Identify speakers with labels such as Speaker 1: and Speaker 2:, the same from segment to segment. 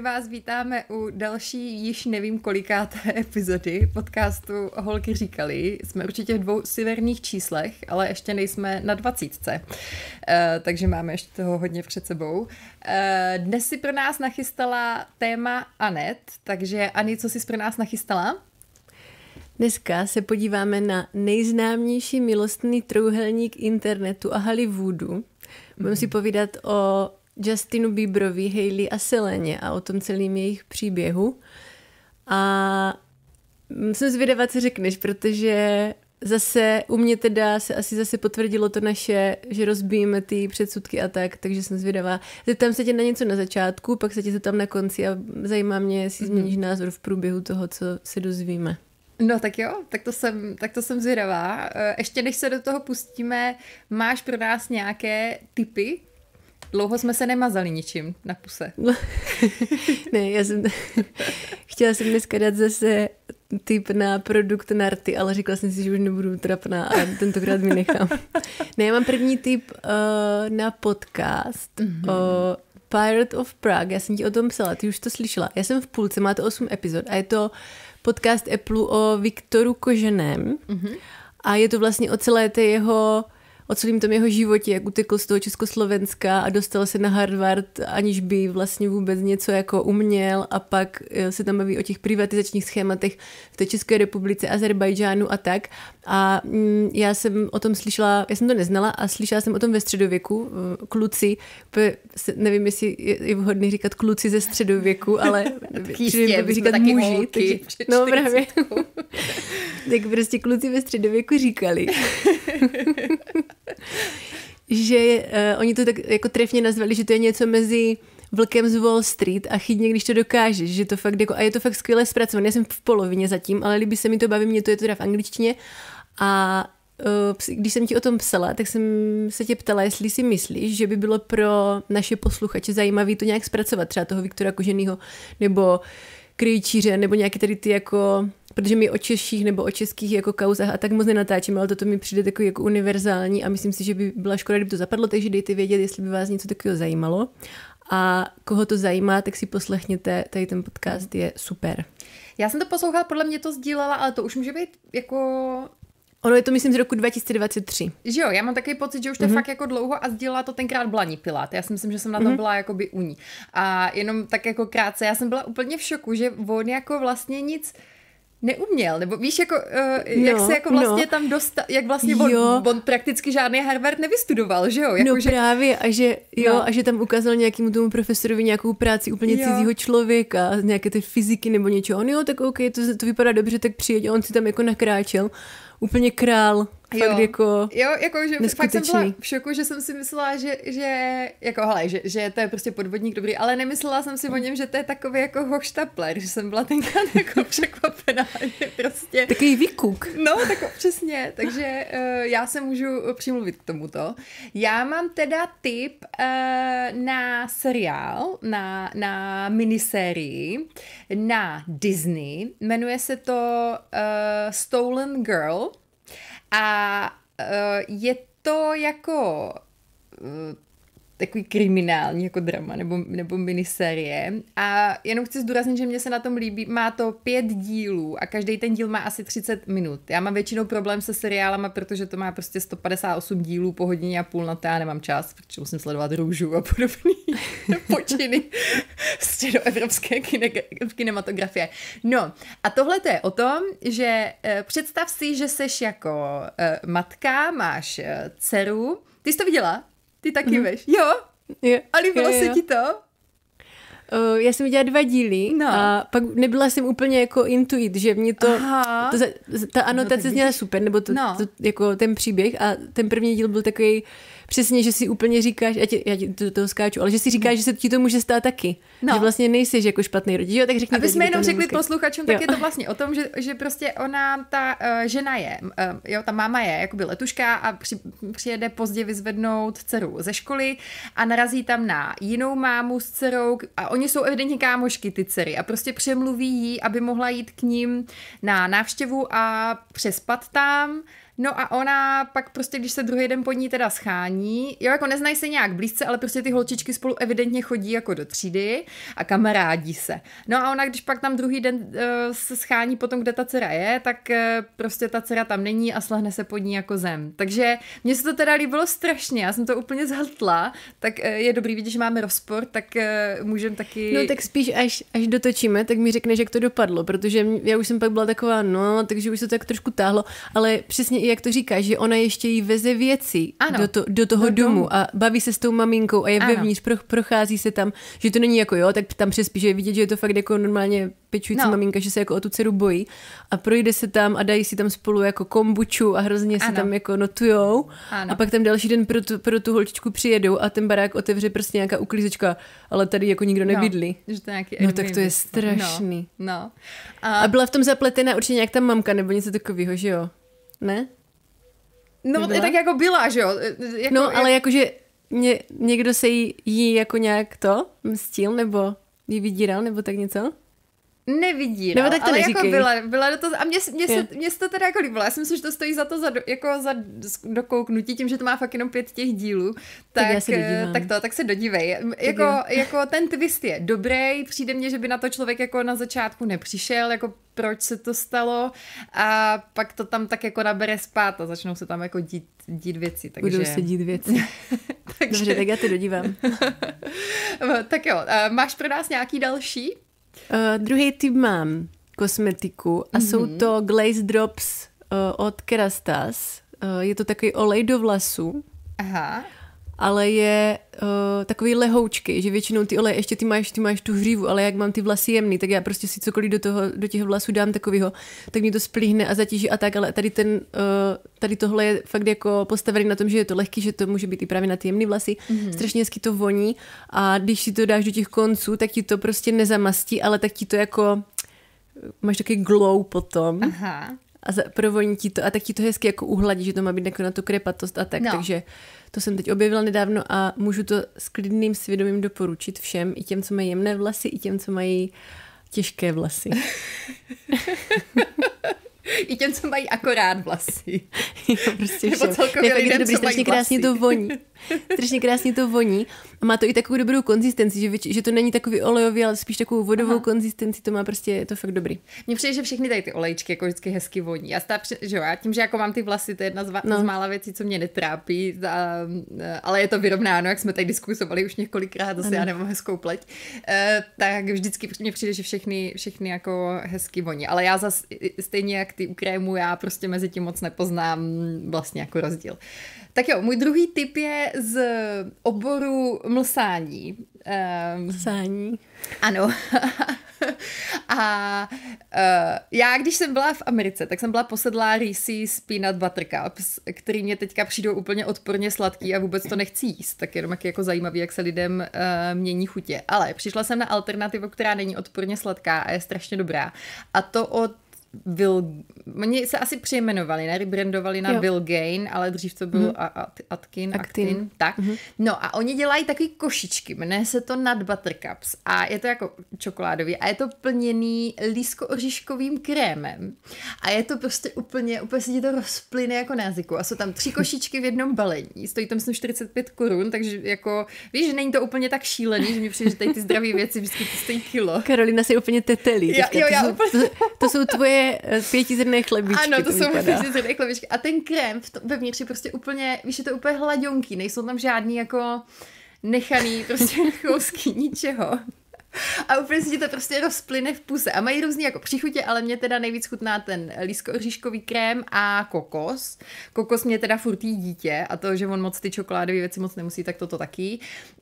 Speaker 1: vás vítáme u další, již nevím kolikáté epizody podcastu Holky říkali. Jsme určitě v 2 severních číslech, ale ještě nejsme na 20. Takže máme ještě toho hodně před sebou. Dnes si pro nás nachystala téma Anet, takže Ani, co jsi pro nás nachystala?
Speaker 2: Dneska se podíváme na nejznámější milostný trojúhelník internetu a Hollywoodu. Budeme si povídat o Justinu Bieberovi, Hailey a Seleně a o tom celém jejich příběhu. A jsem zvědavá, co řekneš, protože zase u mě teda se asi zase potvrdilo to naše, že rozbijeme ty předsudky a tak, takže jsem zvědavá. Zeptám se tě na něco na začátku, pak se tě zeptám na konci a zajímá mě, jestli změníš názor v průběhu toho, co se dozvíme.
Speaker 1: No tak jo, tak to jsem zvědavá. Ještě než se do toho pustíme, máš pro nás nějaké tipy? Dlouho jsme se nemazali ničím na puse.
Speaker 2: Ne, chtěla jsem dneska dát zase tip na produkt Narty, ale řekla jsem si, že už nebudu trapná a tentokrát mi nechám. Ne, já mám první tip na podcast Pirate of Prague. Já jsem ti o tom psala, ty už to slyšela. Já jsem v půlce, má to 8 epizod a je to podcast Apple o Viktoru Koženém a je to vlastně o celém tom jeho životě, jak utekl z toho Československa a dostal se na Harvard, aniž by vlastně vůbec něco jako uměl, a pak se tam baví o těch privatizačních schématech v té České republice, Azerbajdžánu a tak. A já jsem o tom slyšela, já jsem to neznala a slyšela jsem o tom ve středověku, kluci, nevím, jestli je vhodný říkat kluci ze středověku, ale
Speaker 1: jistě, by říkat
Speaker 2: muži.
Speaker 1: Holky,
Speaker 2: no právě. Tak prostě kluci ve středověku říkali, že oni to tak jako trefně nazvali, že to je něco mezi Vlkem z Wall Street a Chydně, když to dokážeš, že to fakt jako, a je to fakt skvěle zpracované. Já jsem v polovině zatím, ale líbí se mi to, baví mě to, je to teda v angličtině. A když jsem ti o tom psala, tak jsem se tě ptala, jestli si myslíš, že by bylo pro naše posluchače zajímavé to nějak zpracovat, třeba toho Viktora Koženého, nebo Krejčíře, nebo nějaké tady ty jako, protože my o Češích nebo o českých jako kauzách a tak moc nenatáčíme, ale toto mi přijde takový jako univerzální a myslím si, že by byla škoda, kdyby to zapadlo, takže dejte vědět, jestli by vás něco takového zajímalo. A koho to zajímá, tak si poslechněte, tady ten podcast je super.
Speaker 1: Já jsem to poslouchala, podle mě to sdílela, ale to už může být jako...
Speaker 2: Ono je to, myslím, z roku 2023.
Speaker 1: Že jo, já mám takový pocit, že už to je fakt jako dlouho a sdílela to tenkrát Blaní Pilát. Já si myslím, že jsem na tom byla jakoby u ní. A jenom tak jako krátce, já jsem byla úplně v šoku, že on jako vlastně nic neuměl, nebo víš, jako, jak se jako vlastně tam dostal, jak vlastně on prakticky žádný Harvard nevystudoval, že jo? Jako,
Speaker 2: no že... právě, a že tam ukázal nějakému tomu profesorovi nějakou práci úplně cizího člověka, nějaké ty fyziky nebo něčeho. On tak OK, to vypadá dobře, tak přijeď, a on si tam jako nakráčel. Úplně král. Fakt jako
Speaker 1: že fakt jsem byla v šoku, že jsem si myslela, že to je prostě podvodník dobrý, ale nemyslela jsem si o něm, že to je takový jako hochštapler, že jsem byla tenkrát jako překvapená, že prostě...
Speaker 2: Takový výkuk.
Speaker 1: No, tak přesně, takže já se můžu přimluvit k tomuto. Já mám teda tip na seriál, na minisérii, na Disney, jmenuje se to Stolen Girl. A je to jako takový kriminální jako drama nebo minisérie. A jenom chci zdůraznit, že mě se na tom líbí. Má to 5 dílů a každý ten díl má asi 30 minut. Já mám většinou problém se seriálama, protože to má prostě 158 dílů po hodině a půl, na to já nemám čas, protože musím sledovat Růžu a podobný počiny středoevropské kinematografie. No a tohle to je o tom, že představ si, že seš jako matka, máš dceru. Ty jsi to viděla? Ty taky veš. Jo? A líbilo se ti to?
Speaker 2: Já jsem viděla 2 díly a pak nebyla jsem úplně jako intuit, že mě ta anotace zněla super, nebo to jako ten příběh, a ten první díl byl takový přesně, že si úplně říkáš, já ti toho skáču, ale že si říkáš, že se ti to může stát taky. Že vlastně nejseš jako špatný rodič. Jo, tak řekni.
Speaker 1: Aby jsme jenom řekli posluchačům, tak je to vlastně o tom, že prostě ona, ta žena je, ta máma je jakoby letuška a přijede pozdě vyzvednout dceru ze školy a narazí tam na jinou mámu s dcerou a oni jsou evidentně kámošky, ty dcery, a prostě přemluví jí, aby mohla jít k ním na návštěvu a přespat tam. No a ona pak prostě, když se druhý den po ní teda schání, jo, jako neznají se nějak blízce, ale prostě ty holčičky spolu evidentně chodí jako do třídy a kamarádí se. No a ona, když pak tam druhý den se schání potom, kde ta dcera je, tak prostě ta dcera tam není a slehne se pod ní jako zem. Takže mně se to teda líbilo strašně, já jsem to úplně zhltla, tak je dobrý vidět, že máme rozpor, tak můžeme taky...
Speaker 2: No tak spíš až dotočíme, tak mi řekneš, jak to dopadlo, protože já už jsem pak byla taková, no, takže už se to tak trošku táhlo, ale přesně jak to říkáš, že ona ještě jí veze věci do toho domu a baví se s tou maminkou a je vevnitř, prochází se tam, že to není jako jo, tak tam přespíš je vidět, že je to fakt jako normálně pečující maminka, že se jako o tu dceru bojí a projde se tam a dají si tam spolu jako kombuču a hrozně se tam jako notujou a pak tam další den pro tu holčičku přijedou a ten barák otevře prostě nějaká uklízečka, ale tady jako nikdo nebydlí.
Speaker 1: No
Speaker 2: tak to je strašný.
Speaker 1: No.
Speaker 2: A byla v tom zapletená určitě nějak ta mamka nebo něco takového, že jo? Ne?
Speaker 1: No tak jako byla, že jo?
Speaker 2: Ale jakože někdo se jí jako nějak to mstil nebo jí vydíral nebo tak něco?
Speaker 1: Nevydíral,
Speaker 2: nebo tak to
Speaker 1: ale
Speaker 2: neříkej.
Speaker 1: jako byla do toho, a mně se to teda jako líbilo, já si myslím, že to stojí za to za dokouknutí, tím, že to má fakt jenom 5 těch dílů, tak se dodívej. Jako ten twist je dobrý, přijde mně, že by na to člověk jako na začátku nepřišel, jako proč se to stalo a pak to tam tak jako nabere spát a začnou se tam jako dít věci. Takže...
Speaker 2: Budou se dít věci. Dobře, tak já to dodívám.
Speaker 1: Tak jo, máš pro nás nějaký další?
Speaker 2: Druhý typ mám kosmetiku a jsou to Glaze Drops od Kerastase. Je to takový olej do vlasů.
Speaker 1: Aha.
Speaker 2: Ale je takový lehoučký, že většinou ty oleje, ještě ty máš tu hřívu, ale jak mám ty vlasy jemný, tak já prostě si cokoliv do těch vlasů dám takovýho, tak mi to splíhne a zatíží a tak, ale tady tohle je fakt jako postavený na tom, že je to lehký, že to může být i právě na ty jemný vlasy. Strašně hezky to voní a když si to dáš do těch konců, tak ti to prostě nezamastí, ale tak ti to jako máš takový glow potom.
Speaker 1: Aha.
Speaker 2: A provoní ti to a tak ti to hezky jako uhladí, že to má být jako na tu krepatost a tak, takže to jsem teď objevila nedávno a můžu to s klidným svědomím doporučit všem, i těm, co mají jemné vlasy, i těm, co mají těžké vlasy.
Speaker 1: I těm, co mají akorát vlasy.
Speaker 2: Jo, prostě všem. Je dobrý, strašně krásně to voní. Strašně krásně to voní. A má to i takovou dobrou konzistenci, že to není takový olejový, ale spíš takovou vodovou konzistenci, to má prostě, je to fakt dobrý.
Speaker 1: Mně přijde, že všechny tady ty olejčky jako vždycky hezky voní. Já tím, že jako mám ty vlasy, to je jedna z mála věcí, co mě netrápí, ale je to vyrovnáno, jak jsme tady diskutovali už několikrát, zase já nemám hezkou pleť, tak vždycky mně přijde, že všechny jako hezky voní. Ale já zase stejně jak ty u krému, já prostě mezi tím moc nepoznám vlastně jako rozdíl. Tak jo, můj druhý tip je z oboru mlsání.
Speaker 2: Mlsání.
Speaker 1: Ano. A já, když jsem byla v Americe, tak jsem byla posedlá Reese's Peanut Butter Cups, který mě teďka přijdou úplně odporně sladký a vůbec to nechci jíst. Tak jenom jak je jako zajímavý, jak se lidem mění chutě. Ale přišla jsem na alternativu, která není odporně sladká a je strašně dobrá. A to od oni se asi přejmenovali, ne? Rebrandovali na Vilgain, ale dřív to byl Atkin. Tak. No a oni dělají takový košičky, jmenuje se to Nut Butter Cups a je to jako čokoládový a je to plněný lísko-oříškovým krémem a je to prostě úplně se ti to rozplyne jako na jazyku a jsou tam 3 košičky v jednom balení, stojí tam 45 korun, takže jako víš, že není to úplně tak šílený, že mi přijde, že tady ty zdraví věci vždycky to stojí kilo.
Speaker 2: Karolina se úplně tetelí. To jsou tvoje 5zrnné chlebičky.
Speaker 1: Ano, to jsou 5zrnné chlebičky. A ten krém vevnitř je prostě úplně, víš, je to úplně hlaďonký, nejsou tam žádný jako nechaný prostě kousky ničeho. A úplně si ti to prostě rozplyne v puse. A mají různý jako přichutě, ale mě teda nejvíc chutná ten lísko-oříškový krém a kokos. Kokos mě teda furt jí dítě a to, že on moc ty čokoládové věci moc nemusí, tak toto taky.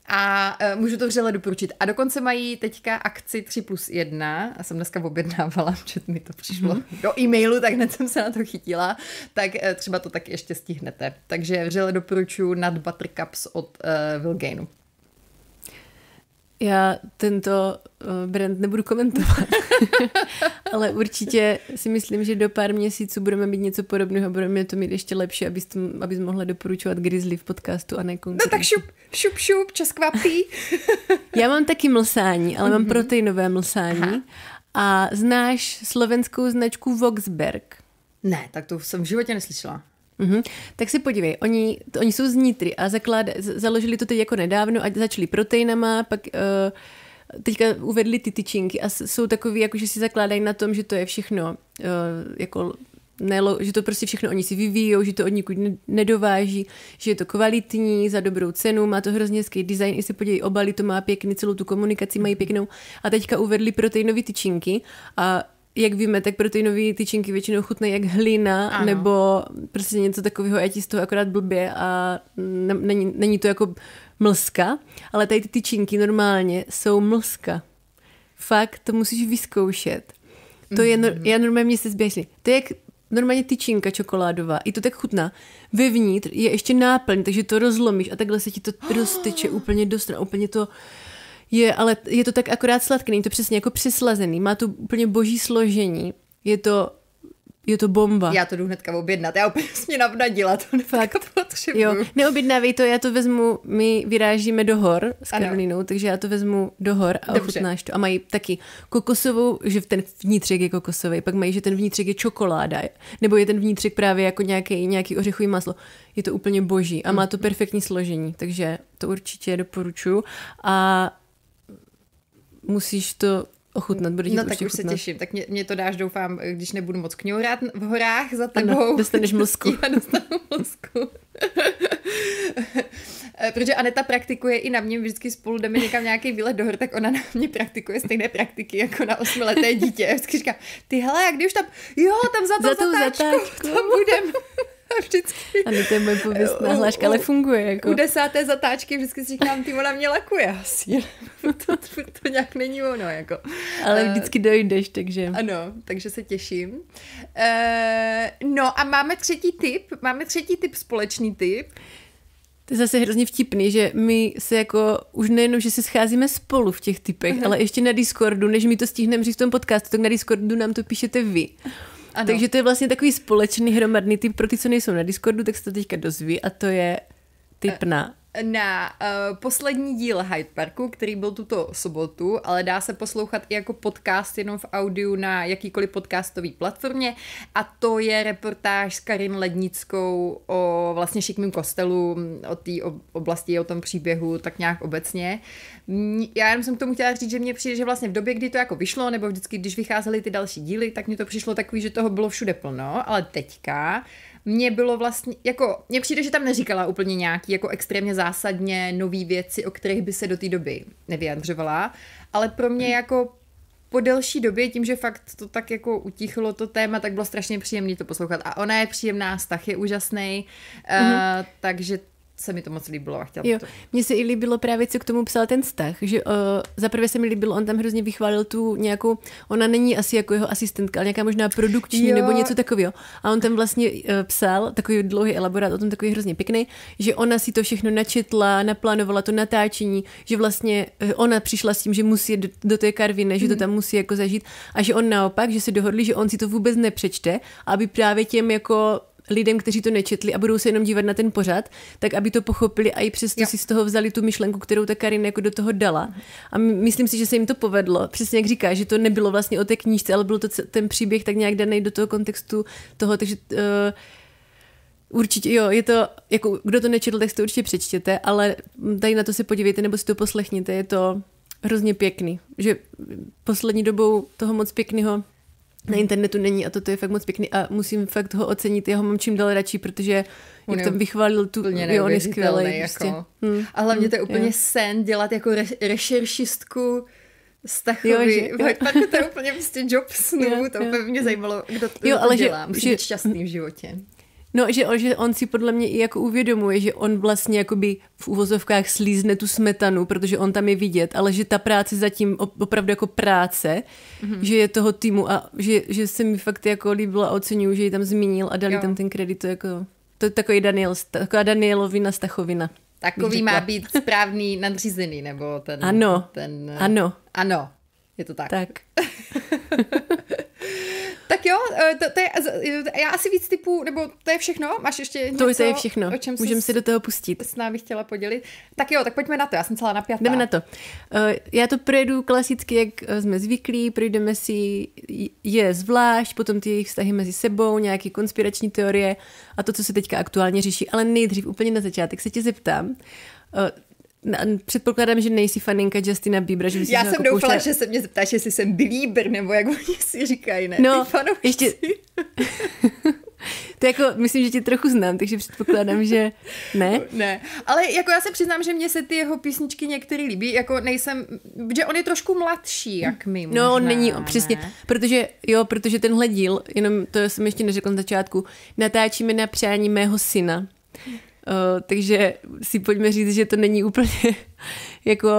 Speaker 1: A můžu to vřele doporučit. A dokonce mají teďka akci 3+1. A jsem dneska objednávala, že mi to přišlo do e-mailu, tak hned jsem se na to chytila. Tak třeba to taky ještě stihnete. Takže vřele doporučuji Nut Butter Cups od Vilgainu.
Speaker 2: Já tento brand nebudu komentovat, ale určitě si myslím, že do pár měsíců budeme mít něco podobného a budeme to mít ještě lepší, abys mohla doporučovat Grizzly v podcastu a ne konkrétně.
Speaker 1: No tak šup, čas kvapí.
Speaker 2: Já mám taky mlsání, ale mám proteinové mlsání. Aha. A znáš slovenskou značku Voxberg?
Speaker 1: Ne, tak to jsem v životě neslyšela.
Speaker 2: Tak si podívej, oni jsou z Nitry a založili to teď jako nedávno a začali proteinama, pak teďka uvedli ty tyčinky a jsou takový, jako že si zakládají na tom, že to je všechno jako že to prostě všechno oni si vyvíjou, že to od nikud nedováží, že je to kvalitní, za dobrou cenu, má to hrozně hezký design, i se podívej, obaly to má pěkný, celou tu komunikaci mají pěknou a teďka uvedli proteinové tyčinky a jak víme, tak proteinové tyčinky většinou chutnají jak hlina, ano. Nebo prostě něco takového, já ti z toho akorát blbě a není to jako mlska, ale tady ty tyčinky normálně jsou mlska. Fakt, to musíš vyzkoušet. To je, já normálně se zběhli. To je jak normálně tyčinka čokoládová. I to tak chutná. Vevnitř je ještě náplň, takže to rozlomíš a takhle se ti to rozteče úplně do strany. Úplně to je, ale je to tak akorát sladké, není to přesně jako přeslazený. Má to úplně boží složení. Je to bomba.
Speaker 1: Já to jdu hnedka objednat. Já úplně mě navnadila. To fakt potřebuju.
Speaker 2: Jo, neobjednávej to, já to vezmu, my vyrážíme do hor s Karolínou, takže já to vezmu do hor a ochutnáš to. A mají taky kokosovou, že ten vnitřek je kokosový, pak mají, že ten vnitřek je čokoláda, nebo je ten vnitřek právě jako nějaký ořechový maslo. Je to úplně boží a má to perfektní složení, takže to určitě doporučuju. A musíš to ochutnat, bude ti to
Speaker 1: tak už
Speaker 2: ochutnat.
Speaker 1: Se těším, tak mě to dáš, doufám, když nebudu moc kňourát v horách za tebou.
Speaker 2: Ano, dostaneš mlsku.
Speaker 1: Já dostanu mlsku. Protože Aneta praktikuje i na mě, vždycky spolu jdeme někam nějaký výlet do hor, tak ona na mě praktikuje stejné praktiky jako na 8leté dítě. Vždycky říká, ty hele, a když už tam, tam za tou zatáčku, tam budem. Vždycky.
Speaker 2: Ano, to je moje pověstná hláška, ale funguje. Jako.
Speaker 1: U 10. zatáčky vždycky si říkám, ona mě lakuje asi. To nějak není ono. Jako.
Speaker 2: Ale vždycky dojdeš, takže.
Speaker 1: Ano, takže se těším. No a máme třetí tip, společný tip.
Speaker 2: To je zase hrozně vtipný, že my se jako už nejenom, že se scházíme spolu v těch typech, ale ještě na Discordu, než my to stihneme říct v tom podcastu, tak na Discordu nám to píšete vy. Ano. Takže to je vlastně takový společný hromadný tip pro ty, co nejsou na Discordu, tak se to teďka dozví a to je tip
Speaker 1: na poslední díl Hyde Parku, který byl tuto sobotu, ale dá se poslouchat i jako podcast jenom v audiu na jakýkoliv podcastové platformě a to je reportáž s Karin Lednickou o vlastně Šikmým kostelu, o té oblasti, o tom příběhu, tak nějak obecně. Já jenom jsem k tomu chtěla říct, že mně přijde, že vlastně v době, kdy to jako vyšlo, nebo vždycky, když vycházely ty další díly, tak mně to přišlo takový, že toho bylo všude plno, ale teďka mně bylo vlastně, jako, mně přijde, že tam neříkala úplně nějaký jako extrémně zásadně nový věci, o kterých by se do té doby nevyjadřovala, ale pro mě jako po delší době, tím, že fakt to tak jako utichlo to téma, tak bylo strašně příjemné to poslouchat. A ona je příjemná, vztah je úžasný, takže se mi to moc líbilo a chtěla to.
Speaker 2: Mně se i líbilo právě, co k tomu psal ten vztah, že zaprvé se mi líbilo, on tam hrozně vychválil tu nějakou, ona není asi jako jeho asistentka, ale nějaká možná produkční nebo něco takového. A on tam vlastně psal takový dlouhý elaborát, o tom takový hrozně pěkný, že ona si to všechno načetla, naplánovala to natáčení, že vlastně ona přišla s tím, že musí jít do té Karviné, že to tam musí jako zažít a že on naopak, že se dohodli, že on si to vůbec nepřečte, aby právě těm jako lidem, kteří to nečetli a budou se jenom dívat na ten pořad, tak aby to pochopili a i přesto si z toho vzali tu myšlenku, kterou ta Karin jako do toho dala. A myslím si, že se jim to povedlo. Přesně jak říká, že to nebylo vlastně o té knížce, ale byl to ten příběh tak nějak daný do toho kontextu toho, takže určitě, je to, jako kdo to nečetl, tak si to určitě přečtěte, ale tady na to se podívejte nebo si to poslechněte, je to hrozně pěkný. Že poslední dobou toho moc pěkného na internetu není a toto je fakt moc pěkný a musím fakt ho ocenit. Já ho mám čím dál radši, protože jak tam vychválil tu, on je skvělej. Prostě.
Speaker 1: Jako. A hlavně to je úplně sen dělat jako rešeršistku Stachovi. To je úplně prostě job snů, to úplně mě zajímalo, kdo to dělá. Musí být šťastný v životě.
Speaker 2: No, že on si podle mě i jako uvědomuje, že on vlastně jakoby v uvozovkách slízne tu smetanu, protože on tam je vidět, ale že ta práce zatím opravdu jako práce, že je toho týmu a že se mi fakt jako líbilo a oceňuju, že ji tam zmínil a dali tam ten kredit, to je takový taková Danielovina Stachovina.
Speaker 1: Takový má být správný nadřízený, nebo ten...
Speaker 2: Ano,
Speaker 1: Ano, je to tak. Tak jo, to je, já asi víc typů, nebo to je všechno? Máš ještě něco?
Speaker 2: To je všechno, můžeme se do toho pustit.
Speaker 1: S námi chtěla podělit. Tak jo, tak pojďme na to, já jsem celá napjatá.
Speaker 2: Jdeme na to. Já to projedu klasicky, jak jsme zvyklí, projdeme si je zvlášť, potom ty jejich vztahy mezi sebou, nějaké konspirační teorie a to, co se teďka aktuálně řeší, ale nejdřív úplně na začátek se tě zeptám. Předpokládám, že nejsi faninka Justina Biebera. Že
Speaker 1: já jsem doufala, že se mě zeptáš, jestli jsem Belieber, nebo jak oni si říkají, ne?
Speaker 2: No,
Speaker 1: ty fanoušci.
Speaker 2: Ještě... To jako, myslím, že tě trochu znám, takže předpokládám, že ne.
Speaker 1: Ne, ale jako já se přiznám, že mně se ty jeho písničky některý líbí, jako nejsem, že on je trošku mladší, jak my možná.
Speaker 2: No, on není, přesně, protože tenhle díl, jenom to jsem ještě neřekla na začátku, natáčíme na přání mého syna. Takže si pojďme říct, že to není úplně jako,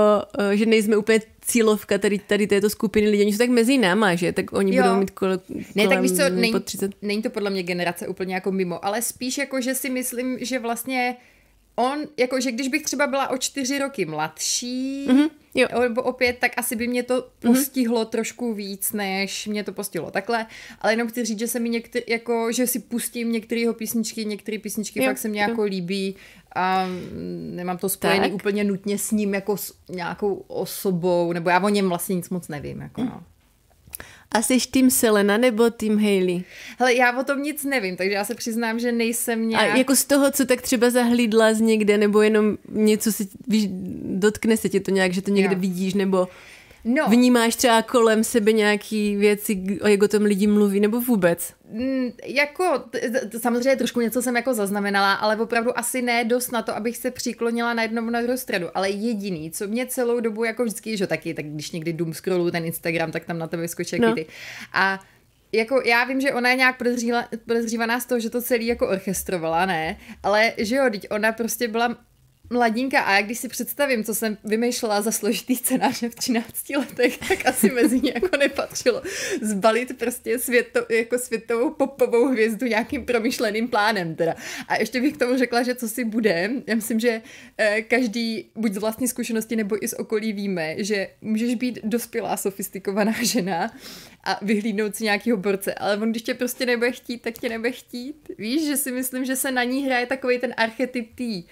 Speaker 2: že nejsme úplně cílovka tady této skupiny lidí. Oni jsou tak mezi náma, že? Tak oni budou mít kolem
Speaker 1: ne, tak víš co,
Speaker 2: není
Speaker 1: to podle mě generace úplně jako mimo, ale spíš jako, že si myslím, že vlastně on, jako, že když bych třeba byla o 4 roky mladší, nebo o 5, tak asi by mě to postihlo trošku víc, než mě to postihlo takhle, ale jenom chci říct, že se mi jako, že si pustím některé písničky fakt se mě jako líbí a nemám to spojený úplně nutně s ním jako s nějakou osobou, nebo já o něm vlastně nic moc nevím, jako no.
Speaker 2: A jsi tým Selena nebo tým Hailey?
Speaker 1: Hele, já o tom nic nevím, takže já se přiznám, že nejsem nějak...
Speaker 2: A jako z toho, co tak třeba zahlídla z někde, nebo jenom něco se, víš, dotkne se tě to nějak, že to někde vidíš, nebo vnímáš třeba kolem sebe nějaký věci, jak o tom lidi mluví, nebo vůbec?
Speaker 1: Jako, samozřejmě trošku něco jsem jako zaznamenala, ale opravdu asi ne dost na to, abych se přiklonila na jednou na druhou stranu, ale jediný, co mě celou dobu jako vždycky, že taky, tak když někdy doom scrolluju ten Instagram, tak tam na tebe vyskočí ty. A jako já vím, že ona je nějak podezřívaná z toho, že to celý jako orchestrovala, ne? Ale že jo, teď ona prostě byla mladinka a jak když si představím, co jsem vymýšlela za složitý scénáře v 13 letech, tak asi mezi ně jako nepatřilo zbalit prostě světovou popovou hvězdu nějakým promyšleným plánem teda. A ještě bych k tomu řekla, že co si bude, já myslím, že každý buď z vlastní zkušenosti nebo i z okolí víme, že můžeš být dospělá, sofistikovaná žena a vyhlídnout si nějakýho borce, ale on když tě prostě nebude chtít, tak tě nebude chtít. Víš, že si myslím, že se na ní hraje takovej ten archetyp tý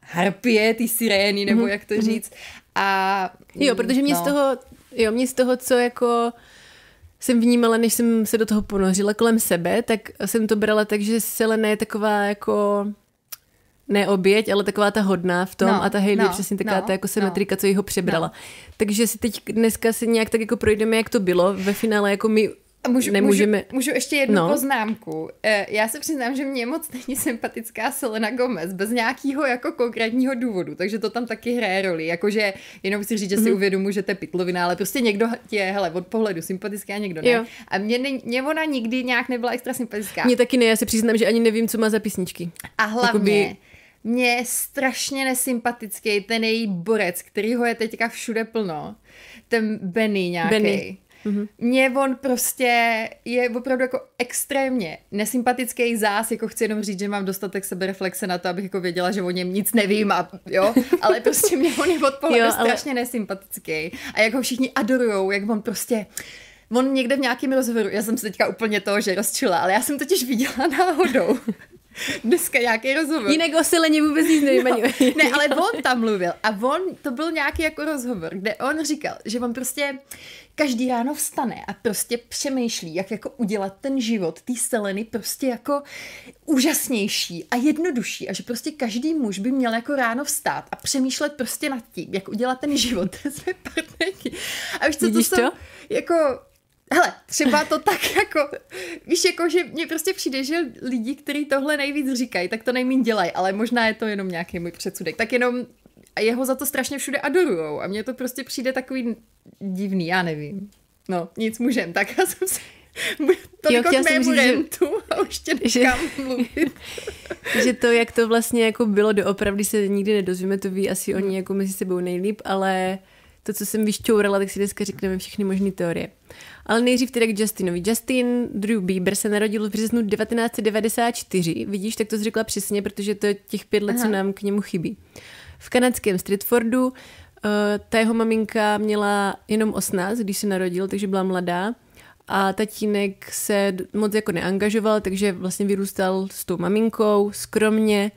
Speaker 1: harpie, ty sirény, nebo jak to říct. A
Speaker 2: jo, protože mě z toho, co jako jsem vnímala, než jsem se do toho ponořila kolem sebe, tak jsem to brala tak, že Selena je taková jako ne oběť, ale taková ta hodná v tom a ta Hailey je přesně taková ta jako symetrika, co jí ho přebrala. Takže si teď dneska si nějak tak jako projdeme, jak to bylo ve finále, jako my
Speaker 1: Můžu ještě jednu poznámku. Já se přiznám, že mě moc není sympatická Selena Gomez, bez nějakého jako konkrétního důvodu, takže to tam taky hraje roli. Jakože jenom chci říct, že si uvědomuji, že to je pitlovina, ale prostě někdo je, hele, od pohledu sympatická a někdo ne. Jo. A mě ona nikdy nějak nebyla extra sympatická.
Speaker 2: Mně taky ne, já se přiznám, že ani nevím, co má za písničky.
Speaker 1: A hlavně mě je strašně nesympatický ten její borec, kterýho je teďka všude plno. Ten Benny nějaký. Mně on prostě je opravdu jako extrémně nesympatický zás, jako chci jenom říct, že mám dostatek sebereflexe na to, abych jako věděla, že o něm nic nevím a jo, ale prostě mě on je od pohledu strašně nesympatický a jak ho všichni adorujou, jak on prostě on někde v nějakém rozhovoru, já jsem se teďka úplně toho, že rozčila, ale já jsem totiž viděla náhodou dneska nějaký rozhovor.
Speaker 2: Jinak o Seleně vůbec nic nevím.
Speaker 1: Ne, ale on tam mluvil a to byl nějaký jako rozhovor, kde on říkal, že on prostě každý ráno vstane a prostě přemýšlí, jak jako udělat ten život té Seleny prostě jako úžasnější a jednodušší a že prostě každý muž by měl jako ráno vstát a přemýšlet prostě nad tím, jak udělat ten život té své partnerky. A víš co,
Speaker 2: vidíš
Speaker 1: to jsou jako... Hele, třeba to tak jako, víš, jako, že mně prostě přijde, že lidi, kteří tohle nejvíc říkají, tak to nejmín dělají, ale možná je to jenom nějaký můj předsudek. Tak jenom jeho za to strašně všude adorujou a mně to prostě přijde takový divný, já nevím. No, nic můžem, tak já jsem se... Toliko k mému rentu a už tě nechám mluvit.
Speaker 2: Že to, jak to vlastně jako bylo doopravdy, se nikdy nedozvíme, to ví asi oni jako mezi sebou nejlíp, ale to, co jsem vyšťourala, tak si dneska řekneme všechny možné teorie. Ale nejdřív teda k Justinovi. Justin Drew Bieber se narodil v březnu 1994. Vidíš, tak to jsi řekla přesně, protože to je těch 5 let, co nám k němu chybí. V kanadském Stratfordu ta jeho maminka měla jenom 18, když se narodil, takže byla mladá. a tatínek se moc jako neangažoval, takže vlastně vyrůstal s tou maminkou, skromně,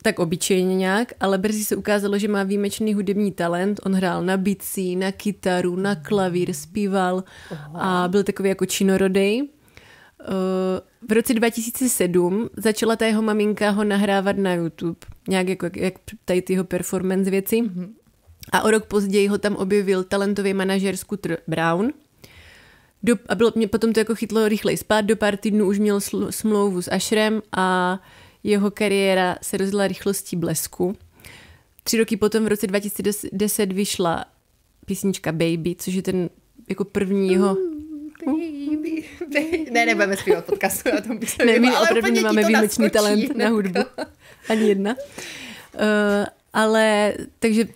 Speaker 2: tak obyčejně nějak, ale brzy se ukázalo, že má výjimečný hudební talent. On hrál na bicí, na kytaru, na klavír, zpíval a byl takový jako činorodej. V roce 2007 začala ta jeho maminka ho nahrávat na YouTube, nějak jako jak tady ty jeho performance věci. A o rok později ho tam objevil talentový manažer Scooter Brown. A potom to jako chytlo rychlej spát, do pár týdnů už měl smlouvu s Usherem a jeho kariéra se rozjela rychlostí blesku. 3 roky potom v roce 2010 vyšla písnička Baby, což je ten jako první jeho...
Speaker 1: Baby. Ne, nebudeme zpívat podcastu na tom písničku.
Speaker 2: Ne, my opravdu nemáme výjimečný talent na hudbu. Ani jedna. Ale takže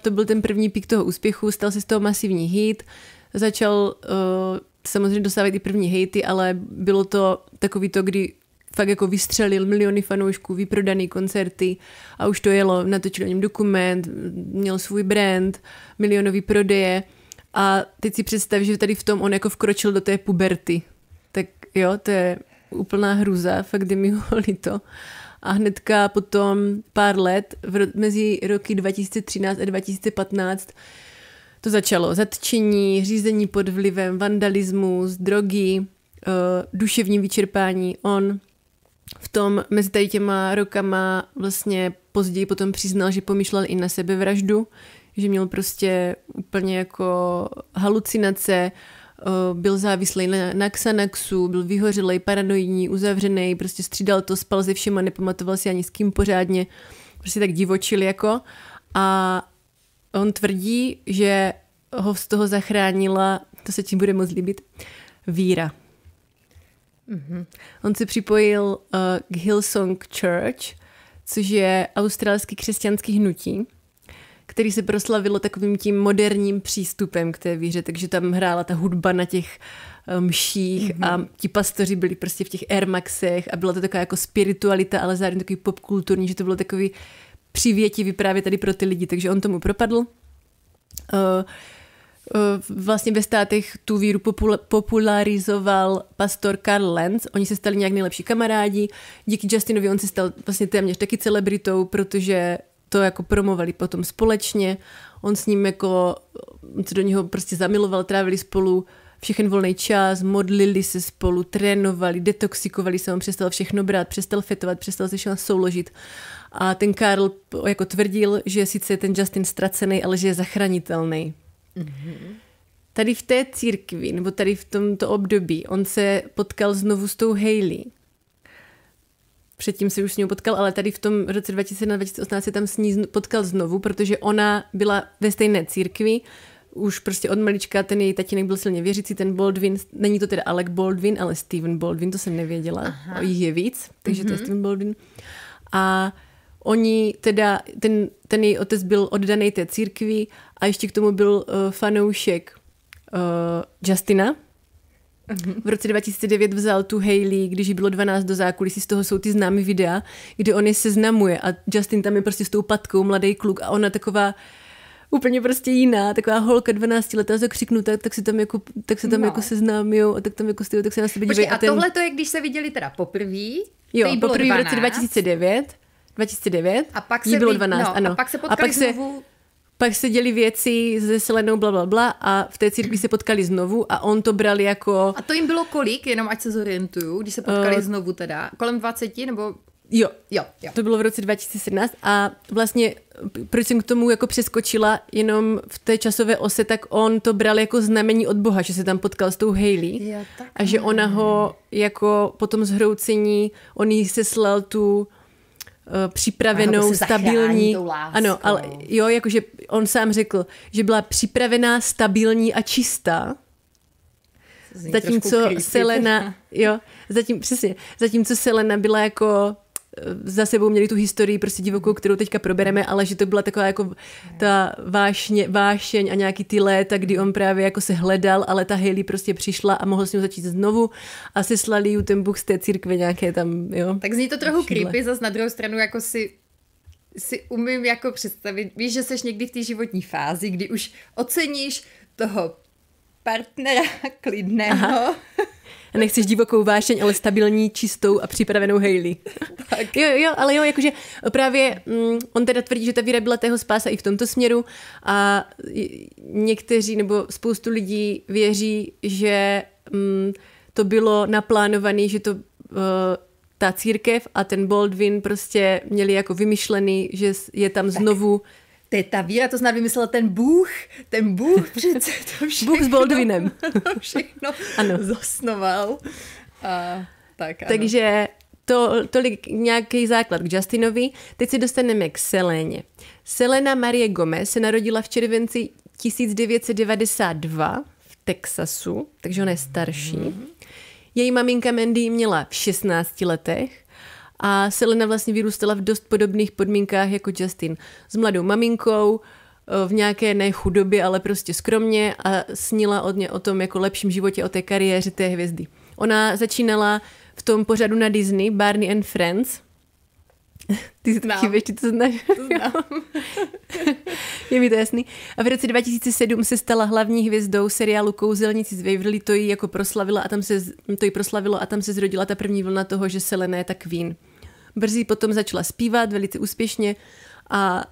Speaker 2: to byl ten první pík toho úspěchu, stal se z toho masivní hit, začal samozřejmě dostávat i první hejty, ale bylo to takový to, kdy fakt jako vystřelil miliony fanoušků, vyprodaný koncerty a už to jelo, natočil o něm dokument, měl svůj brand, milionový prodeje a teď si představ, že tady v tom on jako vkročil do té puberty. Tak jo, to je úplná hruza, fakt je mi ho líto. A hnedka potom pár let, mezi roky 2013 a 2015, to začalo zatčení, řízení pod vlivem, vandalismus, drogy, duševní vyčerpání. On v tom mezi tady těma rokama vlastně později potom přiznal, že pomýšlel i na sebevraždu, že měl prostě úplně jako halucinace, byl závislý na Xanaxu, byl vyhořelej, paranoidní, uzavřený, prostě střídal to, spal se všema, nepamatoval si ani s kým pořádně, prostě tak divočil jako. A on tvrdí, že ho z toho zachránila, to se tím bude moc líbit, víra. On se připojil k Hillsong Church, což je australský křesťanský hnutí, který se proslavilo takovým tím moderním přístupem k té víře, takže tam hrála ta hudba na těch mších a ti pastoři byli prostě v těch Air Maxech a byla to taková jako spiritualita, ale zároveň takový popkulturní, že to bylo takový přivětivý právě tady pro ty lidi, takže on tomu propadl. Vlastně ve státech tu víru popularizoval pastor Carl Lentz, oni se stali nějak nejlepší kamarádi, díky Justinovi on se stal vlastně téměř taky celebritou, protože to jako promovali potom společně, on s ním jako, on se do něho prostě zamiloval, trávili spolu všechen volný čas, modlili se spolu, trénovali, detoxikovali se, on přestal všechno brát, přestal fetovat, přestal se všechno souložit. A ten Karl jako tvrdil, že sice je ten Justin ztracený, ale že je zachranitelný. Tady v té církvi, nebo tady v tomto období, on se potkal znovu s tou Hailey. Předtím se už s ní potkal, ale tady v tom roce 2017-2018 se tam s ní potkal znovu, protože ona byla ve stejné církvi, už prostě od malička, ten její tatínek byl silně věřící, ten Baldwin, není to teda Alec Baldwin, ale Steven Baldwin, to jsem nevěděla, jich je víc, takže to je Steven Baldwin. A oni teda, ten její otec byl oddaný té církvi a ještě k tomu byl fanoušek Justina. V roce 2009 vzal tu Hailey, když jí bylo 12 do zákulisí, z toho jsou ty známý videa, kde on je seznamuje a Justin tam je prostě s tou patkou, mladý kluk a ona taková úplně prostě jiná, taková holka 12 letá zakřiknutá, tak se tam jako seznámijou a tak tam jako stejou, tak se na sebe dívají.
Speaker 1: A tohle to je, když se viděli teda poprvé?
Speaker 2: Jo, poprvé v roce 2009
Speaker 1: a pak
Speaker 2: jí bylo 12, ano.
Speaker 1: A pak se potkali znovu.
Speaker 2: Pak se děli věci se Selenou blablabla a v té církvi se potkali znovu a on to bral jako...
Speaker 1: A to jim bylo kolik, jenom ať se zorientuju, když se potkali znovu teda? Kolem 20 nebo...
Speaker 2: Jo. To bylo v roce 2017 a vlastně proč jsem k tomu jako přeskočila jenom v té časové ose, tak on to bral jako znamení od Boha, že se tam potkal s tou Hailey a že ona ho jako po tom zhroucení, on jí seslal tu připravenou, stabilní. Ano, ale jo, jakože on sám řekl, že byla připravená, stabilní a čistá. Zatímco Selena, zatímco Selena byla jako za sebou měli tu historii prostě divokou, kterou teďka probereme, ale že to byla taková jako ta vášeň a nějaký ty léta, kdy on právě jako se hledal, ale ta Hailey prostě přišla a mohl s ním začít znovu a seslali ju ten Bůh z té církve nějaké tam, jo.
Speaker 1: Tak zní to trochu creepy, zas na druhou stranu jako si umím jako představit, víš, že seš někdy v té životní fázi, kdy už oceníš toho partnera klidného.
Speaker 2: Aha. A nechceš divokou vášeň, ale stabilní, čistou a připravenou Hailey.
Speaker 1: Tak.
Speaker 2: Jo, ale jo, jakože právě on teda tvrdí, že ta víra byla tého spása i v tomto směru a někteří nebo spoustu lidí věří, že to bylo naplánované, že to ta církev a ten Baldwin prostě měli jako vymyšlený, že je tam znovu...
Speaker 1: To je ta víra, to znamená vymyslel ten Bůh přece to všechno.
Speaker 2: Bůh s Baldwinem.
Speaker 1: Všechno
Speaker 2: ano.
Speaker 1: zasnoval. Tak, ano.
Speaker 2: Takže tolik nějaký základ k Justinovi. Teď se dostaneme k Seleně. Selena Marie Gomez se narodila v červenci 1992 v Texasu, takže ona je starší. Její maminka Mandy měla v 16 letech a Selena vlastně vyrůstala v dost podobných podmínkách jako Justin. S mladou maminkou, v nějaké ne chudobě, ale prostě skromně a snila o tom jako lepším životě, o té kariéře té hvězdy. Ona začínala v tom pořadu na Disney, Barney and Friends. Ty si taky věš, ty to znáš?
Speaker 1: To znám.
Speaker 2: Je mi to jasný. A v roce 2007 se stala hlavní hvězdou seriálu Kouzelníci z Waverly, to jí jako proslavilo a tam se zrodila ta první vlna toho, že Selena je ta queen. Brzy potom začala zpívat velice úspěšně a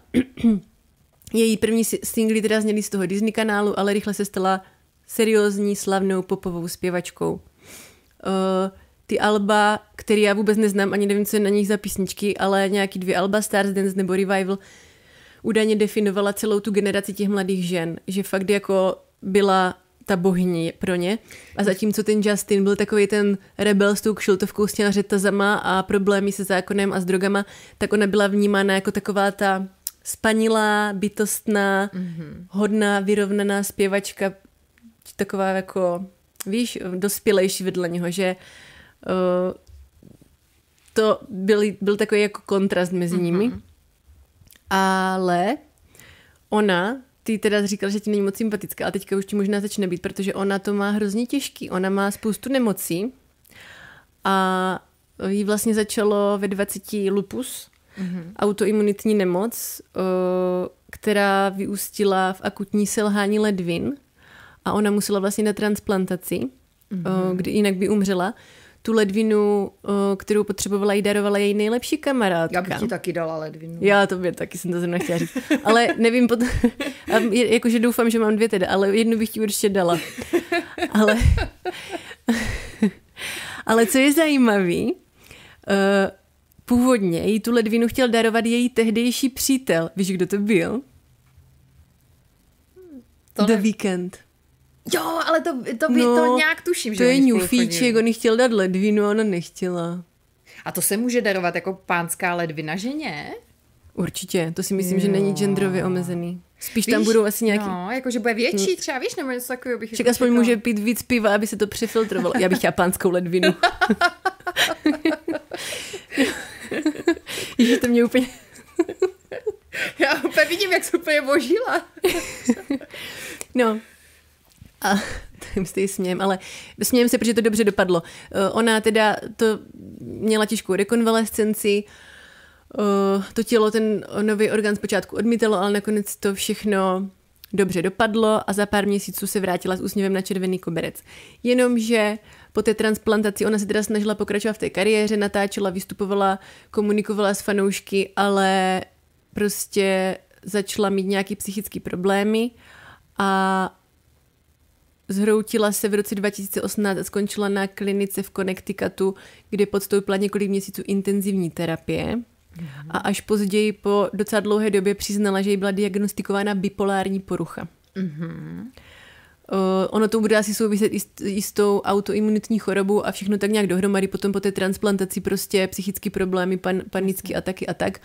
Speaker 2: její první singly teda zněly z toho Disney kanálu, ale rychle se stala seriózní, slavnou popovou zpěvačkou. Ty alba, které já vůbec neznám, ani nevím, co je na nich za písničky, ale nějaký 2 alba, Stars Dance nebo Revival, údajně definovala celou tu generaci těch mladých žen, že fakt jako byla ta bohyně pro ně. A zatímco ten Justin byl takový ten rebel s tou kšiltovkou s těma řetazama a problémy se zákonem a s drogama, tak ona byla vnímána jako taková ta spanilá, bytostná, hodná, vyrovnaná zpěvačka, taková jako, víš, dospělejší vedle něho, že to byl takový jako kontrast mezi nimi. Ale ona, ty teda říkal, že ti není moc sympatická a teďka už ti možná začne být, protože ona to má hrozně těžký. Ona má spoustu nemocí a jí vlastně začalo ve 20 lupus, autoimunitní nemoc, která vyústila v akutní selhání ledvin a ona musela vlastně na transplantaci, kdy jinak by umřela. Tu ledvinu, kterou potřebovala, jí darovala její nejlepší kamarádka.
Speaker 1: Já bych ti taky dala ledvinu.
Speaker 2: Já tobě taky jsem to zrovna chtěla říct. Ale nevím, jakože doufám, že mám 2 teda, ale jednu bych ti určitě dala. Ale co je zajímavý, původně jí tu ledvinu chtěl darovat její tehdejší přítel. Víš, kdo to byl? The Weeknd.
Speaker 1: Jo, ale to nějak tuším, že
Speaker 2: to je ňufíček, on jí chtěl dát ledvinu a ona nechtěla.
Speaker 1: A to se může darovat jako pánská ledvina ženě?
Speaker 2: Určitě, to si myslím, že není genderově omezený. Spíš tam budou asi nějaký...
Speaker 1: No, jakože bude větší třeba, víš, nebo něco takového bych...
Speaker 2: Však aspoň může pít víc piva, aby se to přefiltrovalo. Já bych chtěla pánskou ledvinu. Ježiš, to mě úplně...
Speaker 1: Já úplně vidím, jak se úplně božila.
Speaker 2: No. A tak se jí smějem, ale smějem se, protože to dobře dopadlo. Ona teda to měla těžkou rekonvalescenci, to tělo, ten nový orgán zpočátku odmítalo, ale nakonec to všechno dobře dopadlo a za pár měsíců se vrátila s úsměvem na červený koberec. Jenomže po té transplantaci ona se teda snažila pokračovat v té kariéře, natáčela, vystupovala, komunikovala s fanoušky, ale prostě začala mít nějaký psychický problémy a zhroutila se v roce 2018 a skončila na klinice v Connecticutu, kde podstoupila několik měsíců intenzivní terapie. A až později po docela dlouhé době přiznala, že jí byla diagnostikována bipolární porucha. Ono to bude asi souviset i s tou autoimunitní chorobou a všechno tak nějak dohromady. Potom po té transplantaci prostě psychické problémy, panické ataky a tak.